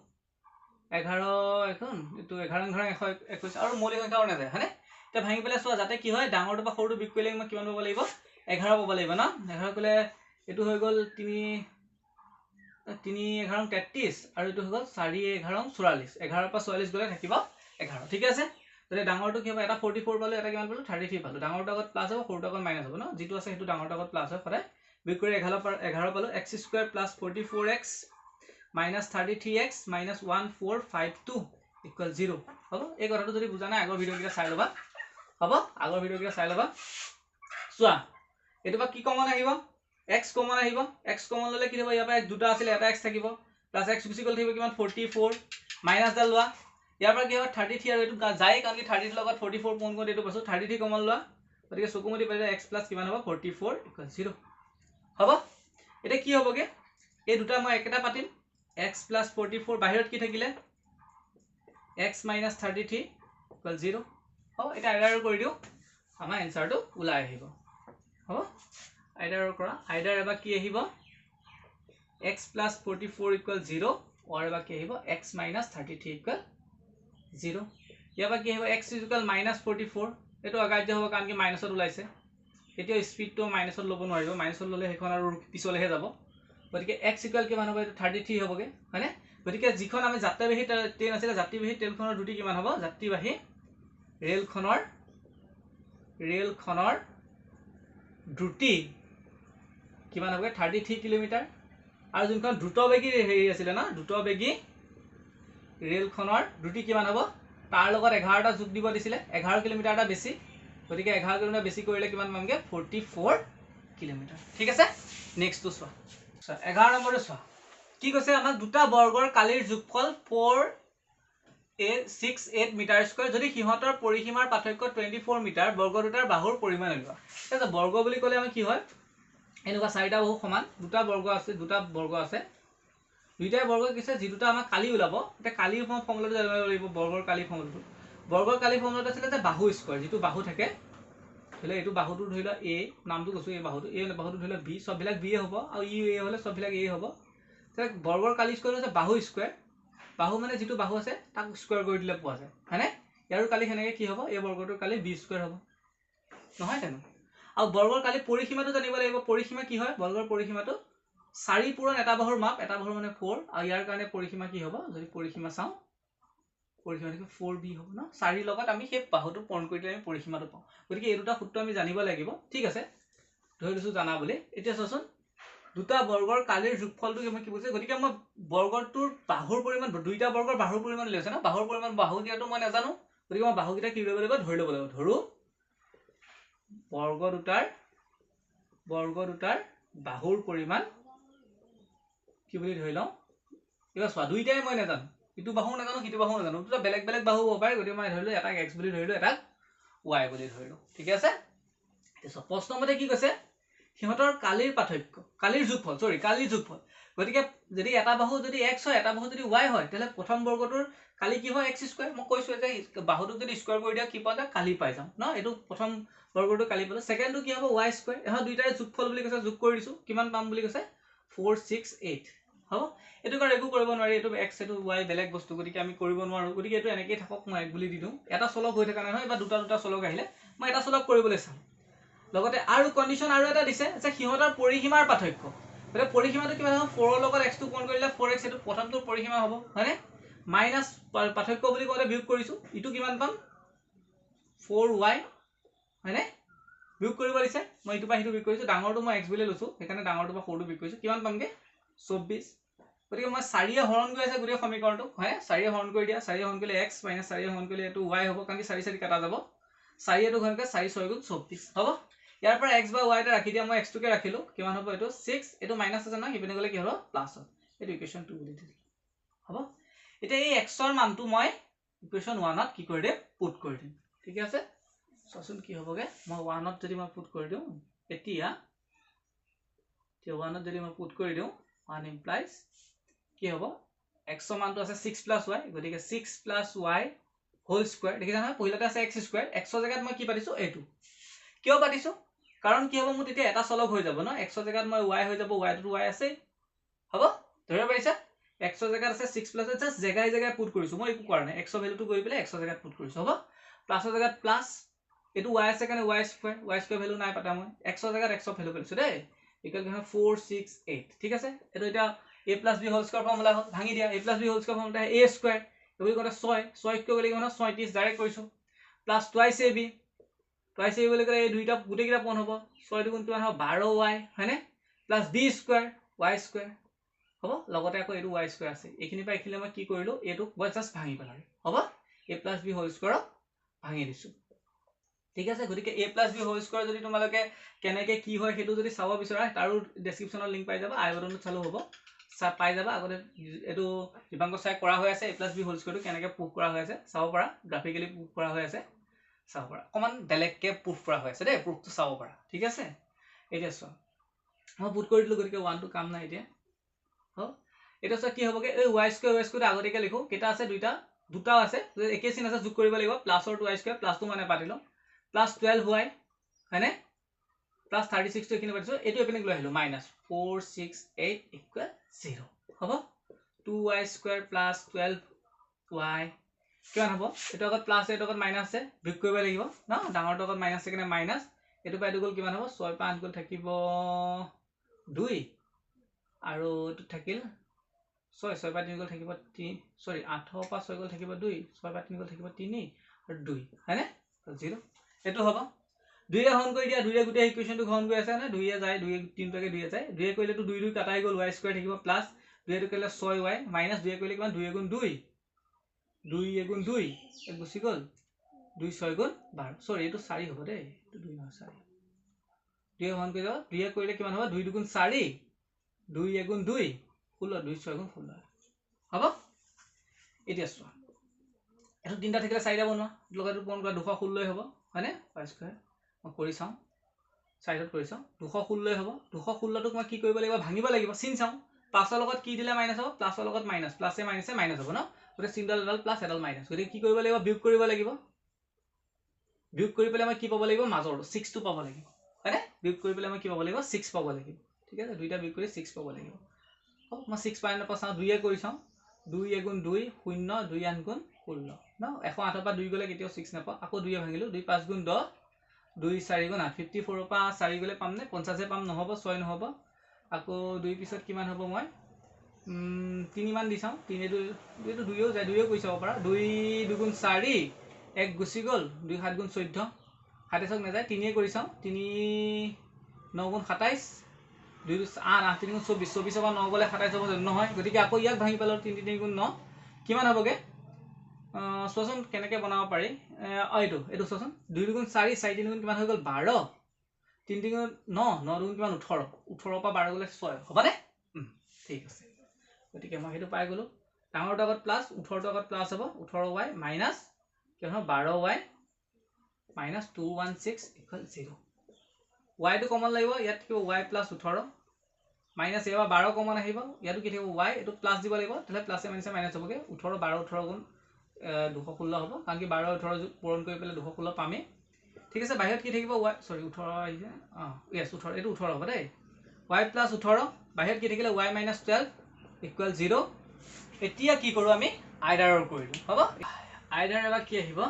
11 এখন এটো 11 11 121 আৰু মৌলিক সংখ্যা আৰু নাযায় হয়নে তে ভাঙি পেলে চোৱা যাতে কি হয় ডাঙৰটো বা সৰুটো বিয়োগ কৰিলে মই কিমান পাব লাগিব 11 পাব লাগিব না 11 কলে এটো হৈ গল 3 3 11 33 আৰু এটো হৈ গল 4 11 44 11 পৰা 44 গলে থাকিব 11 ঠিক আছে তলে ডাঙৰটো কি হ'ব এটা 44 পালো এটা কিমান পালো 33 পালো ডাঙৰটো আগত প্লাস হ'ব সৰুটো আগত মাইনাস হ'ব ন যেটো আছে হেতু ডাঙৰটো আগত প্লাস হয় ফৰে বিয়োগ কৰি 11 পালো x² + 44x - 33x - 1452 = 0 হ'ব এই কথাটো যদি বুজা নাই আগৰ ভিডিও কিটা চাই লবা হ'ব আগৰ ভিডিও কিটা চাই লবা চোৱা এটো বা কি কমন আহিব x কমন আহিব x কমন ললে কি হ'ব ইয়াৰ পৰা দুটা আছিল এটা x থাকিব প্লাস x গুচি গল থাকিব কিমান 44 মাইনাস ডাল লোৱা ইয়াৰ পৰা কি হ'ব 33 আৰু এটো যায় কাৰণ কি 30 লগত 44 পূৰণ কৰি এটো পাছো 33 কমন লোৱা গতিকে চকুমতি পাইলে x প্লাস কিমান হ'ব 44 = 0 হ'ব এটা কি হ'বগে এই দুটা মই একেটা পাতিম x + 44 বাহিৰত কি থাকিলে x - 33 = 0 হ'ব এটা আইডাৰ কৰি দিও আমাৰ এনসাৰটো ওলাই আহিব হ'ব আইডাৰ কৰা আইডাৰ এবা কি আহিব x + 44 = 0 और এবা কি আহিব x - 33 = 0 ইয়াবা কি আহিব x = -44 এটো অগ্ৰাহ্য হ'ব কাৰণ কি মাইনাসত ওলাইছে এতিয়া স্পিডটো মাইনাসত লব নোৱাৰিব মাইনাসত ললে হেখন আৰু পিছলেহে যাব গতিকে x = কিমান হ'ব এটো 33 হ'বগে হয়নে গতিকে যিখন আমি যাত্ৰীবাহী ট্ৰেইন আছিল যাত্ৰীবাহী ট্ৰেইনখনৰ দুটি কিমান হ'ব যাত্ৰীবাহী ৰেলখনৰ দ্ৰুতি কিমান হ'ব 33 কিলোমিটাৰ আৰু যোনখন দ্ৰুতবেগী হেৰি আছিল না দ্ৰুতবেগী ৰেলখনৰ দ্ৰুতি কিমান হ'ব তাৰ লগত 11টা যোগ দিব দিছিলে 11 কিলোমিটাৰটা বেছি গতিকে 11 কিলোমিটাৰ বেছি কৰিলে কিমান পামগে 44 কিলোমিটাৰ ঠিক আছে নেক্সট টু চোৱা 11 নম্বৰটো চোৱা কি কৈছে আমাক দুটা বৰ্গৰ কালিৰ যোগফল 4.68 মিটাৰ স্কয়াৰ যদি সিহঁতৰ পৰিসীমাৰ পাৰ্থক্য 24 মিটাৰ বৰ্গ দুটাৰ বাহুৰ পৰিমাণ উলিওৱা এটা বৰ্গ বুলি ক'লে আমি কি হয় এনেকুৱা চাৰিটা বাহু সমান দুটা বৰ্গ আছে দুইটা বৰ্গ কিছে যি দুটা আমাক কালি ওলাব এটা কালিৰ ফৰ্মুলাটো জানিব লাগিব বৰ্গৰ কালি ফৰ্মুলাটো আছিল যে বাহু স্কয়াৰ যেটো বাহু থাকে হলে এটো বাহুটো ধৰিলা a নামটো কৈছো এই বাহুটো ধৰিলা b সববিলাক b হ'ব আৰু ই a হলে সববিলাক a হ'ব তাক বৰ্গৰ কালি স্কয়াৰ হৈছে বাহু স্কয়াৰ বাহু মানে যেটো বাহু আছে তাক স্কয়াৰ কৰি দিলে পোৱা যায় হয়নে ইয়াৰো কালি সেনেকৈ কি হ'ব এই বৰ্গটোৰ কালি বি স্কুৱেৰ হ'ব নহয় জানো আৰু বৰ্গৰ কালি পৰিসীমাটো জানিব লাগিব পৰিসীমা কি হয় বৰ্গৰ পৰিসীমাটো 4 পূৰণ এটা বাহুৰ মাপ এটা বাহুৰ মানে 4 আৰু ইয়াৰ কাৰণে পৰিসীমা কি হ'ব যদি পৰিসীমা চাওঁ পৰিসীমা দেখি 4b হ'ব ন 4 লগত আমি সেই বাহুটো পূৰণ কৰি দিলে আমি পৰিসীমাটো পাওঁ গতিকে এই দুটা সূত্ৰ আমি জানিব লাগিব ঠিক আছে ধৰি লৈছো জানা বুলি এতিয়া চাচোন দুটা বৰ্গৰ কালিৰ যোগফলটো আমি কি বুজিছে গতিকে মই বৰ্গটোৰ বাহুৰ পৰিমাণ দুইটা বৰ্গৰ বাহুৰ পৰিমাণ লৈছে না বাহুৰ পৰিমাণ বাহু দিয়াটো মই নাজানো গতিকে মই বাহুকেইটা কি কৰিব লাগিব ধৰি ল'ব লাগিব ধৰো বৰ্গ দুটাৰ বাহুৰ পৰিমাণ কি বুলি ধৰি লওঁ এবাৰ চোৱা দুইটাই মই নাজানো ইটো বাহু নাজানো সিটো বাহু নাজানো দুটা বেলেগ বেলেগ বাহু হ'ব পাৰে গতিকে মই ধৰিলো এটাক x বুলি ধৰিলো এটাক y বুলি ধৰিলো ঠিক আছে এতিয়া প্ৰশ্ন মতে কি কৈছে সিহঁতৰ কালিৰ পাৰ্থক্য কালিৰ যোগফল কালিৰ যোগফল গতিকে যদি এটা বাহু যদি x হয় এটা বাহু যদি y হয় তেলে প্ৰথম বৰ্গটোৰ কালি কি হয় x স্কয়াৰ মই কৈছো যে বাহুটোক যদি স্কয়াৰ কৰি দিয়া কি পাওঁ যায় কালি পাই যাম ন এটো প্ৰথম বৰ্গটো কালি পালো সেকেন্ডটো কি হ'ব y স্কয়াৰ এহ দুইটাৰে যোগফল বুলি কৈছে যোগ কৰি দিছো কিমান পাম বুলি কৈছে 468 হ'ব এটো কাৰ একো কৰিব নোৱাৰি এটো x এটো y বেলেগ বস্তু গতিকে আমি কৰিব নোৱাৰো গতিকে এটো এনেকৈ থাকক মই 1 বুলি দি দিওঁ এটা চলক হৈ থকা নহয় বা দুটা চলক আহিলে মই এটা চলক কৰিবলৈ চাম লগতে আৰু কন্ডিশন আৰু এটা দিছে যে সিহঁতৰ পৰিসীমাৰ পাৰ্থক্য মানে পৰিসীমাটো কিমান হ'ব 4 ৰ লগত x টো কোণ কৰিলে 4x এটো প্ৰথমটোৰ পৰিসীমা হ'ব হয়নে মাইনাস পাৰ্থক্য বুলি ক'লে বিয়োগ কৰিছো ইটো কিমান পাম 4y হয়নে বিয়োগ কৰিব দিছে মই ইটো পা হিটো বিয়োগ কৰিছো ডাঙৰটো মই x বুলি লৈছো সেইকাৰণে ডাঙৰটো পা সৰুটো বিয়োগ কৰিছো কিমান পামগে 24 গতিকে মই 4 এ হৰণ কৰি আছে গোটেই সমীকৰণটো হয় 4 এ হৰণ কৰি দিয়া 4 এ হৰণ কৰিলে x 4 এ হৰণ কৰিলে এটো y হ'ব কাৰণ 4 4 কাটা যাব 4 এটো ঘনকে 4 6 গুণ 24 হ'ব ইয়াৰ পৰা x বা y টা ৰাখি দিয়া মই x টোকে ৰাখিলো কিমান হ'ব এটো 6 এটো মাইনাস আছে না হিপিনে গলে কি হ'ব প্লাস হয় এটো ইকুৱেশ্যন 2 বুলি দিলে হ'ব এতিয়া এই x ৰ মানটো মই ইকুৱেশ্যন 1 ত কি কৰি দিম পুট কৰি দিম ঠিক আছে সচোন কি হ'বগে মই 1 ত যদি মই পুট কৰি দিওঁ এতিয়া 1 ত যদি মই পুট কৰি দিওঁ 1 implies কি হ'ব x ৰ মানটো আছে 6 + y গতিকে 6 + y হোল স্কয়াৰ দেখিছা না পহিলাতে আছে x স্কয়াৰ x ৰ জায়গাত মই কি পাতিছো এটো কিয় পাতিছো কাৰণ কি হ'ব মোৰ তেতিয়া এটা চলক হৈ যাব ন x ৰ জায়গাত মই y হৈ যাব y টো y আছে হ'ব ধৰিব পাৰিছা x ৰ জায়গাত আছে 6 + জাস্ট জায়গায় জায়গায় পুট কৰিছো মই একো কৰা নাই x ৰ ভ্যালুটো গৈ পেলে x ৰ জায়গাত পুট কৰিছো হ'ব প্লাসৰ জায়গাত প্লাস এটো y আছে কাৰণে y স্কয়াৰ ভ্যালু নাই পাতা মই x ৰ জায়গাত x ৰ ভ্যালু কৰিছো দেই ইকুৱেল কি হয় 468 ঠিক আছে এটো এটা a + b whole square formula হ'ল ভাঙি দিয়া a + b whole square formula a square এটো কোনে 6 কিয় গলি কোনে 37 ডাইৰেক্ট কৰিছো প্লাস টুৱাইস ab বুলি ক'লে এই দুইটা গুটেই কিটা পন হ'ব 6 দুগুণ কিমান হ'ব 12y হয়নে plus b square y square হ'ব লগতে আকৌ এটো y স্কয়াৰ আছে এইখিনি পাই এইখিনি মই কি কৰিলো এটো জাস্ট ভাঙি পেলালো হ'ব a + b হোল স্কয়াৰ ভাঙি দিছো ঠিক আছে গতিকে a + b হোল স্কয়াৰ যদি তোমালকে কেনেকে কি হয় হেতু যদি চাব বিচৰা তাৰো ডেসক্ৰিপচনৰ লিংক পাই যাবা আই বাটনত চালো হ'ব পাই যাবা আগতে এটো দিবাংক চাই কৰা হৈ আছে a + b হোল স্কয়াৰটো কেনেকে প্ৰুফ কৰা হৈ আছে চাব পাৰা গ্ৰাফিক্যালি প্ৰুফ কৰা হৈ আছে চাব পাৰা অকমান বেলেগকে প্ৰুফ কৰা হৈ আছে দেই প্ৰুফটো চাব পাৰা ঠিক আছে এতিয়া চোৱা মই পুট কৰি দিলো গতিকে 1 টো কাম নাই এতিয়া হ এটা চোৱা কি হ'বগে এই y স্কয়াৰ আগতেকে লিখো কেটা আছে দুটা আছে একে চিন আছে যোগ কৰিব লাগিব প্লাসৰ 2y স্কয়াৰ প্লাসটো মানে পাতিলো প্লাস 12y হয়নে প্লাস 36 টো এখিনি পাতিছো এটো এপিনে লৈ আহিলো মাইনাস 468 = 0 হ'ব 2y স্কয়াৰ প্লাস 12y কিমান হ'ব এটো আগত প্লাস এটো আগত মাইনাস আছে বিয়োগ কৰিব লাগিব ন ডাঙৰটো আগত মাইনাস আছে কিনে মাইনাস এটো পাই গল কিমান হ'ব 6 5 গল থাকিব 2 আৰু এটো থাকিল 6 6 5 3 গল থাকিব 3 সৰি 8 5 6 গল থাকিব 2 6 5 3 গল থাকিব 3 আৰু 2 হয়নে 0 এটো হ'ব 2 এ হৰণ কৰি দিয়া 2 এ গুটে ইকুৱেশ্যনটো হৰণ কৰি আছে না 2 এ যায় 2 এ 3 টাকে 2 এ যায় 2 এ কৰিলে তো 2 2 কাটাই গল y স্কয়াৰ থাকিব প্লাস 2 এ কৰিলে 6y মাইনাস 2 এ কৰিলে কিমান 2 * 2 2 * 2 এক গুছি গল 2 6 * 12 সৰি এটো 4 হ'ব দেই এটো 2 নহয় 4 2 হৰণ কৰি দাও 2 এ কৰিলে কিমান হ'ব 2 2 4 2 1 2 16 2 6 16 হ'ব এতিয়া চোৱা এটো তিনটা থাকিলে 4টা বনোৱা লগাটো পূৰণ কৰা 216 হ'ব হয়নে y স্কয়াৰ মই কৰি চাও সাইডত কৰি চাও 216 হ'ব 216 টোক মই কি কৰিব লাগিব ভাঙিব লাগিব চিন চাও প্লাসৰ লগত কি দিলে মাইনাস হ'ব প্লাসৰ লগত মাইনাস প্লাসে মাইনাসে মাইনাস হ'ব ন গতে চিনডাল এডাল প্লাস এডাল মাইনাস গতে কি কৰিব লাগিব বিয়োগ কৰিব লাগিব বিয়োগ কৰি পেলে মই কি পাব লাগিব মাজৰ 6 টো পাব লাগিব হয়নে বিয়োগ কৰি পেলে মই কি পাব লাগিব 6 পাব লাগিব ঠিক আছে দুইটা বিয়োগ কৰি 6 পাব লাগিব হ'ব মই 6 পাই না পাছাও 2 এ কৰি চাও 2 1 2 0 2 8 16 ন 108 পৰা 2 গ'লে কেতিয়াও 6 নাপাওঁ আকৌ 2 ভাঙিলো 2 5 গুণ 10 2 4 গুণ 8 54 পৰা 4 গ'লে পাম নে 50 পাম নহ'ব 6 নহ'ব আকৌ 2 পিছত কিমান হ'ব মই 3 মান দি চাওঁ 3 2 2ও যায় 2ও কৈ চাব পাৰা 2 2 4 1 গুচি গ'ল 2 7 গুণ 14 27 নাযায় 3 কৰি চাওঁ 3 9 গুণ 27 2 8 8 3 গুণ 24 24 পৰা 9 গ'লে 27 হ'ব নহয় গতিকে আকৌ ইয়াক ভাঙি পেলালো 3 3 গুণ 9 কিমান হ'বগে চোৱাচোন কেনেকৈ বনাব পাৰি এইটো চোৱাচোন 2 গুণ 4 4 3 গুণ কিমান হৈ গ'ল 12 3 3 গুণ 9 9 গুণ কিমান 18 18 পৰা 12 গ'লে 6 হ'বনে ঠিক আছে গতিকে মই সেইটো পাই গ'লো ডাঙৰটো আগত প্লাছ 18টো আগত প্লাছ হ'ব 18y মাইনাছ কিমান হ'ব 12y মাইনাছ 216 ইকুৱেল 0 ৱাইটো কমন লাগিব ইয়াত থাকিব y প্লাছ 18 মাইনাছ এবাৰ 12 কমন আহিব ইয়াতো কি থাকিব y এইটো প্লাছ দিব লাগিব তেতিয়াহ'লে প্লাছে মাইনাছে মাইনাছ হ'বগৈ 18 12 18 গুণ 216 হ'ব কাৰণ কি 12 18 পূৰণ কৰি পেলাই 216 পামেই ঠিক আছে বাহিৰত কি থাকিব y সৰি 18 আহিছে য়েছ 18 এইটো 18 হ'ব দেই y প্লাছ 18 বাহিৰত কি থাকিলে y মাইনাছ 12 ইকুৱেল 0 এতিয়া কি কৰোঁ আমি আইডাৰৰ কৰিলোঁ হ'ব আইডাৰ এবাৰ কি আহিব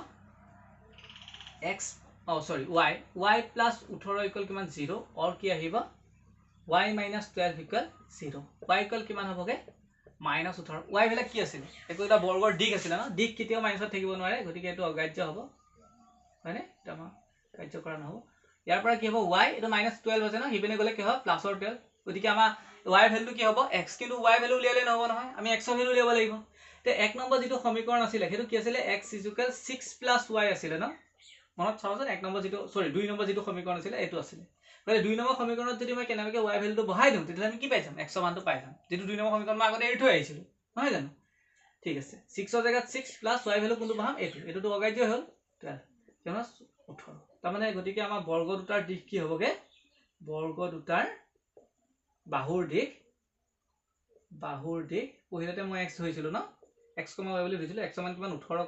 x সৰি y প্লাছ 18 ইকুৱেল কিমান 0 অৰ কি আহিব y minus 12 equal 0 y equal কিমান হ'বগে মাইনাছ 18 y বিলাক কি আছিল একো এটা বৰ্গৰ দিশ আছিল ন দিশ কেতিয়াও মাইনাছত থাকিব নোৱাৰে গতিকে এইটো অগ্ৰাহ্য হ'ব হয়নে এটা আমাৰ কাৰ্য কৰা নহ'ব ইয়াৰ পৰা কি হ'ব y এইটো মাইনাছ 12 হৈছে ন সিপিনে গ'লে কি হ'ব প্লাছৰ 12 গতিকে আমাৰ y ভ্যালুটো কি হ'ব x কিন্তু y ভ্যালু উলিয়ালে নহ'ব নহয় আমি x ৰ ভ্যালু উলিয়াব লাগিব তে 1 নম্বৰ যেটো সমীকৰণ আছিল হেতু কি আছিল x = 6 + y আছিল ন মনত চাওঁচোন 1 নম্বৰ যেটো সৰি 2 নম্বৰ যেটো সমীকৰণ আছিল এটো আছিল গলে 2 নম্বৰ সমীকৰণত যদি মই কেনেকৈ y ভ্যালুটো বহাই দিওঁ তেতিয়া আমি কি পাই যাম x ৰ মানটো পাই যাম যেটো 2 নম্বৰ সমীকৰণ মই আগতে এৰি থৈ আহিছিলো নহয় জানো ঠিক আছে 6 ৰ জায়গাত 6 + y ভ্যালু কোনটো বহাম এটোটো অগ্ৰাহ্য হ'ল 12 কিমান 18 তাৰ মানে গতিকে আমাৰ বৰ্গ দুটাৰ দিশ কি হ'বগে বৰ্গ দুটাৰ বাহুৰ দিশ পহিলাতে মই x ধৰিছিলো ন x, y বুলি ধৰিছিলো x মান কিমান 18,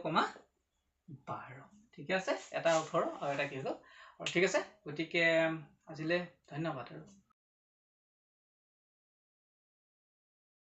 12 ঠিক আছে এটা 18 আৰু এটা কি হ'ল ঠিক আছে গতিকে আজিলে ধন্যবাদ আৰু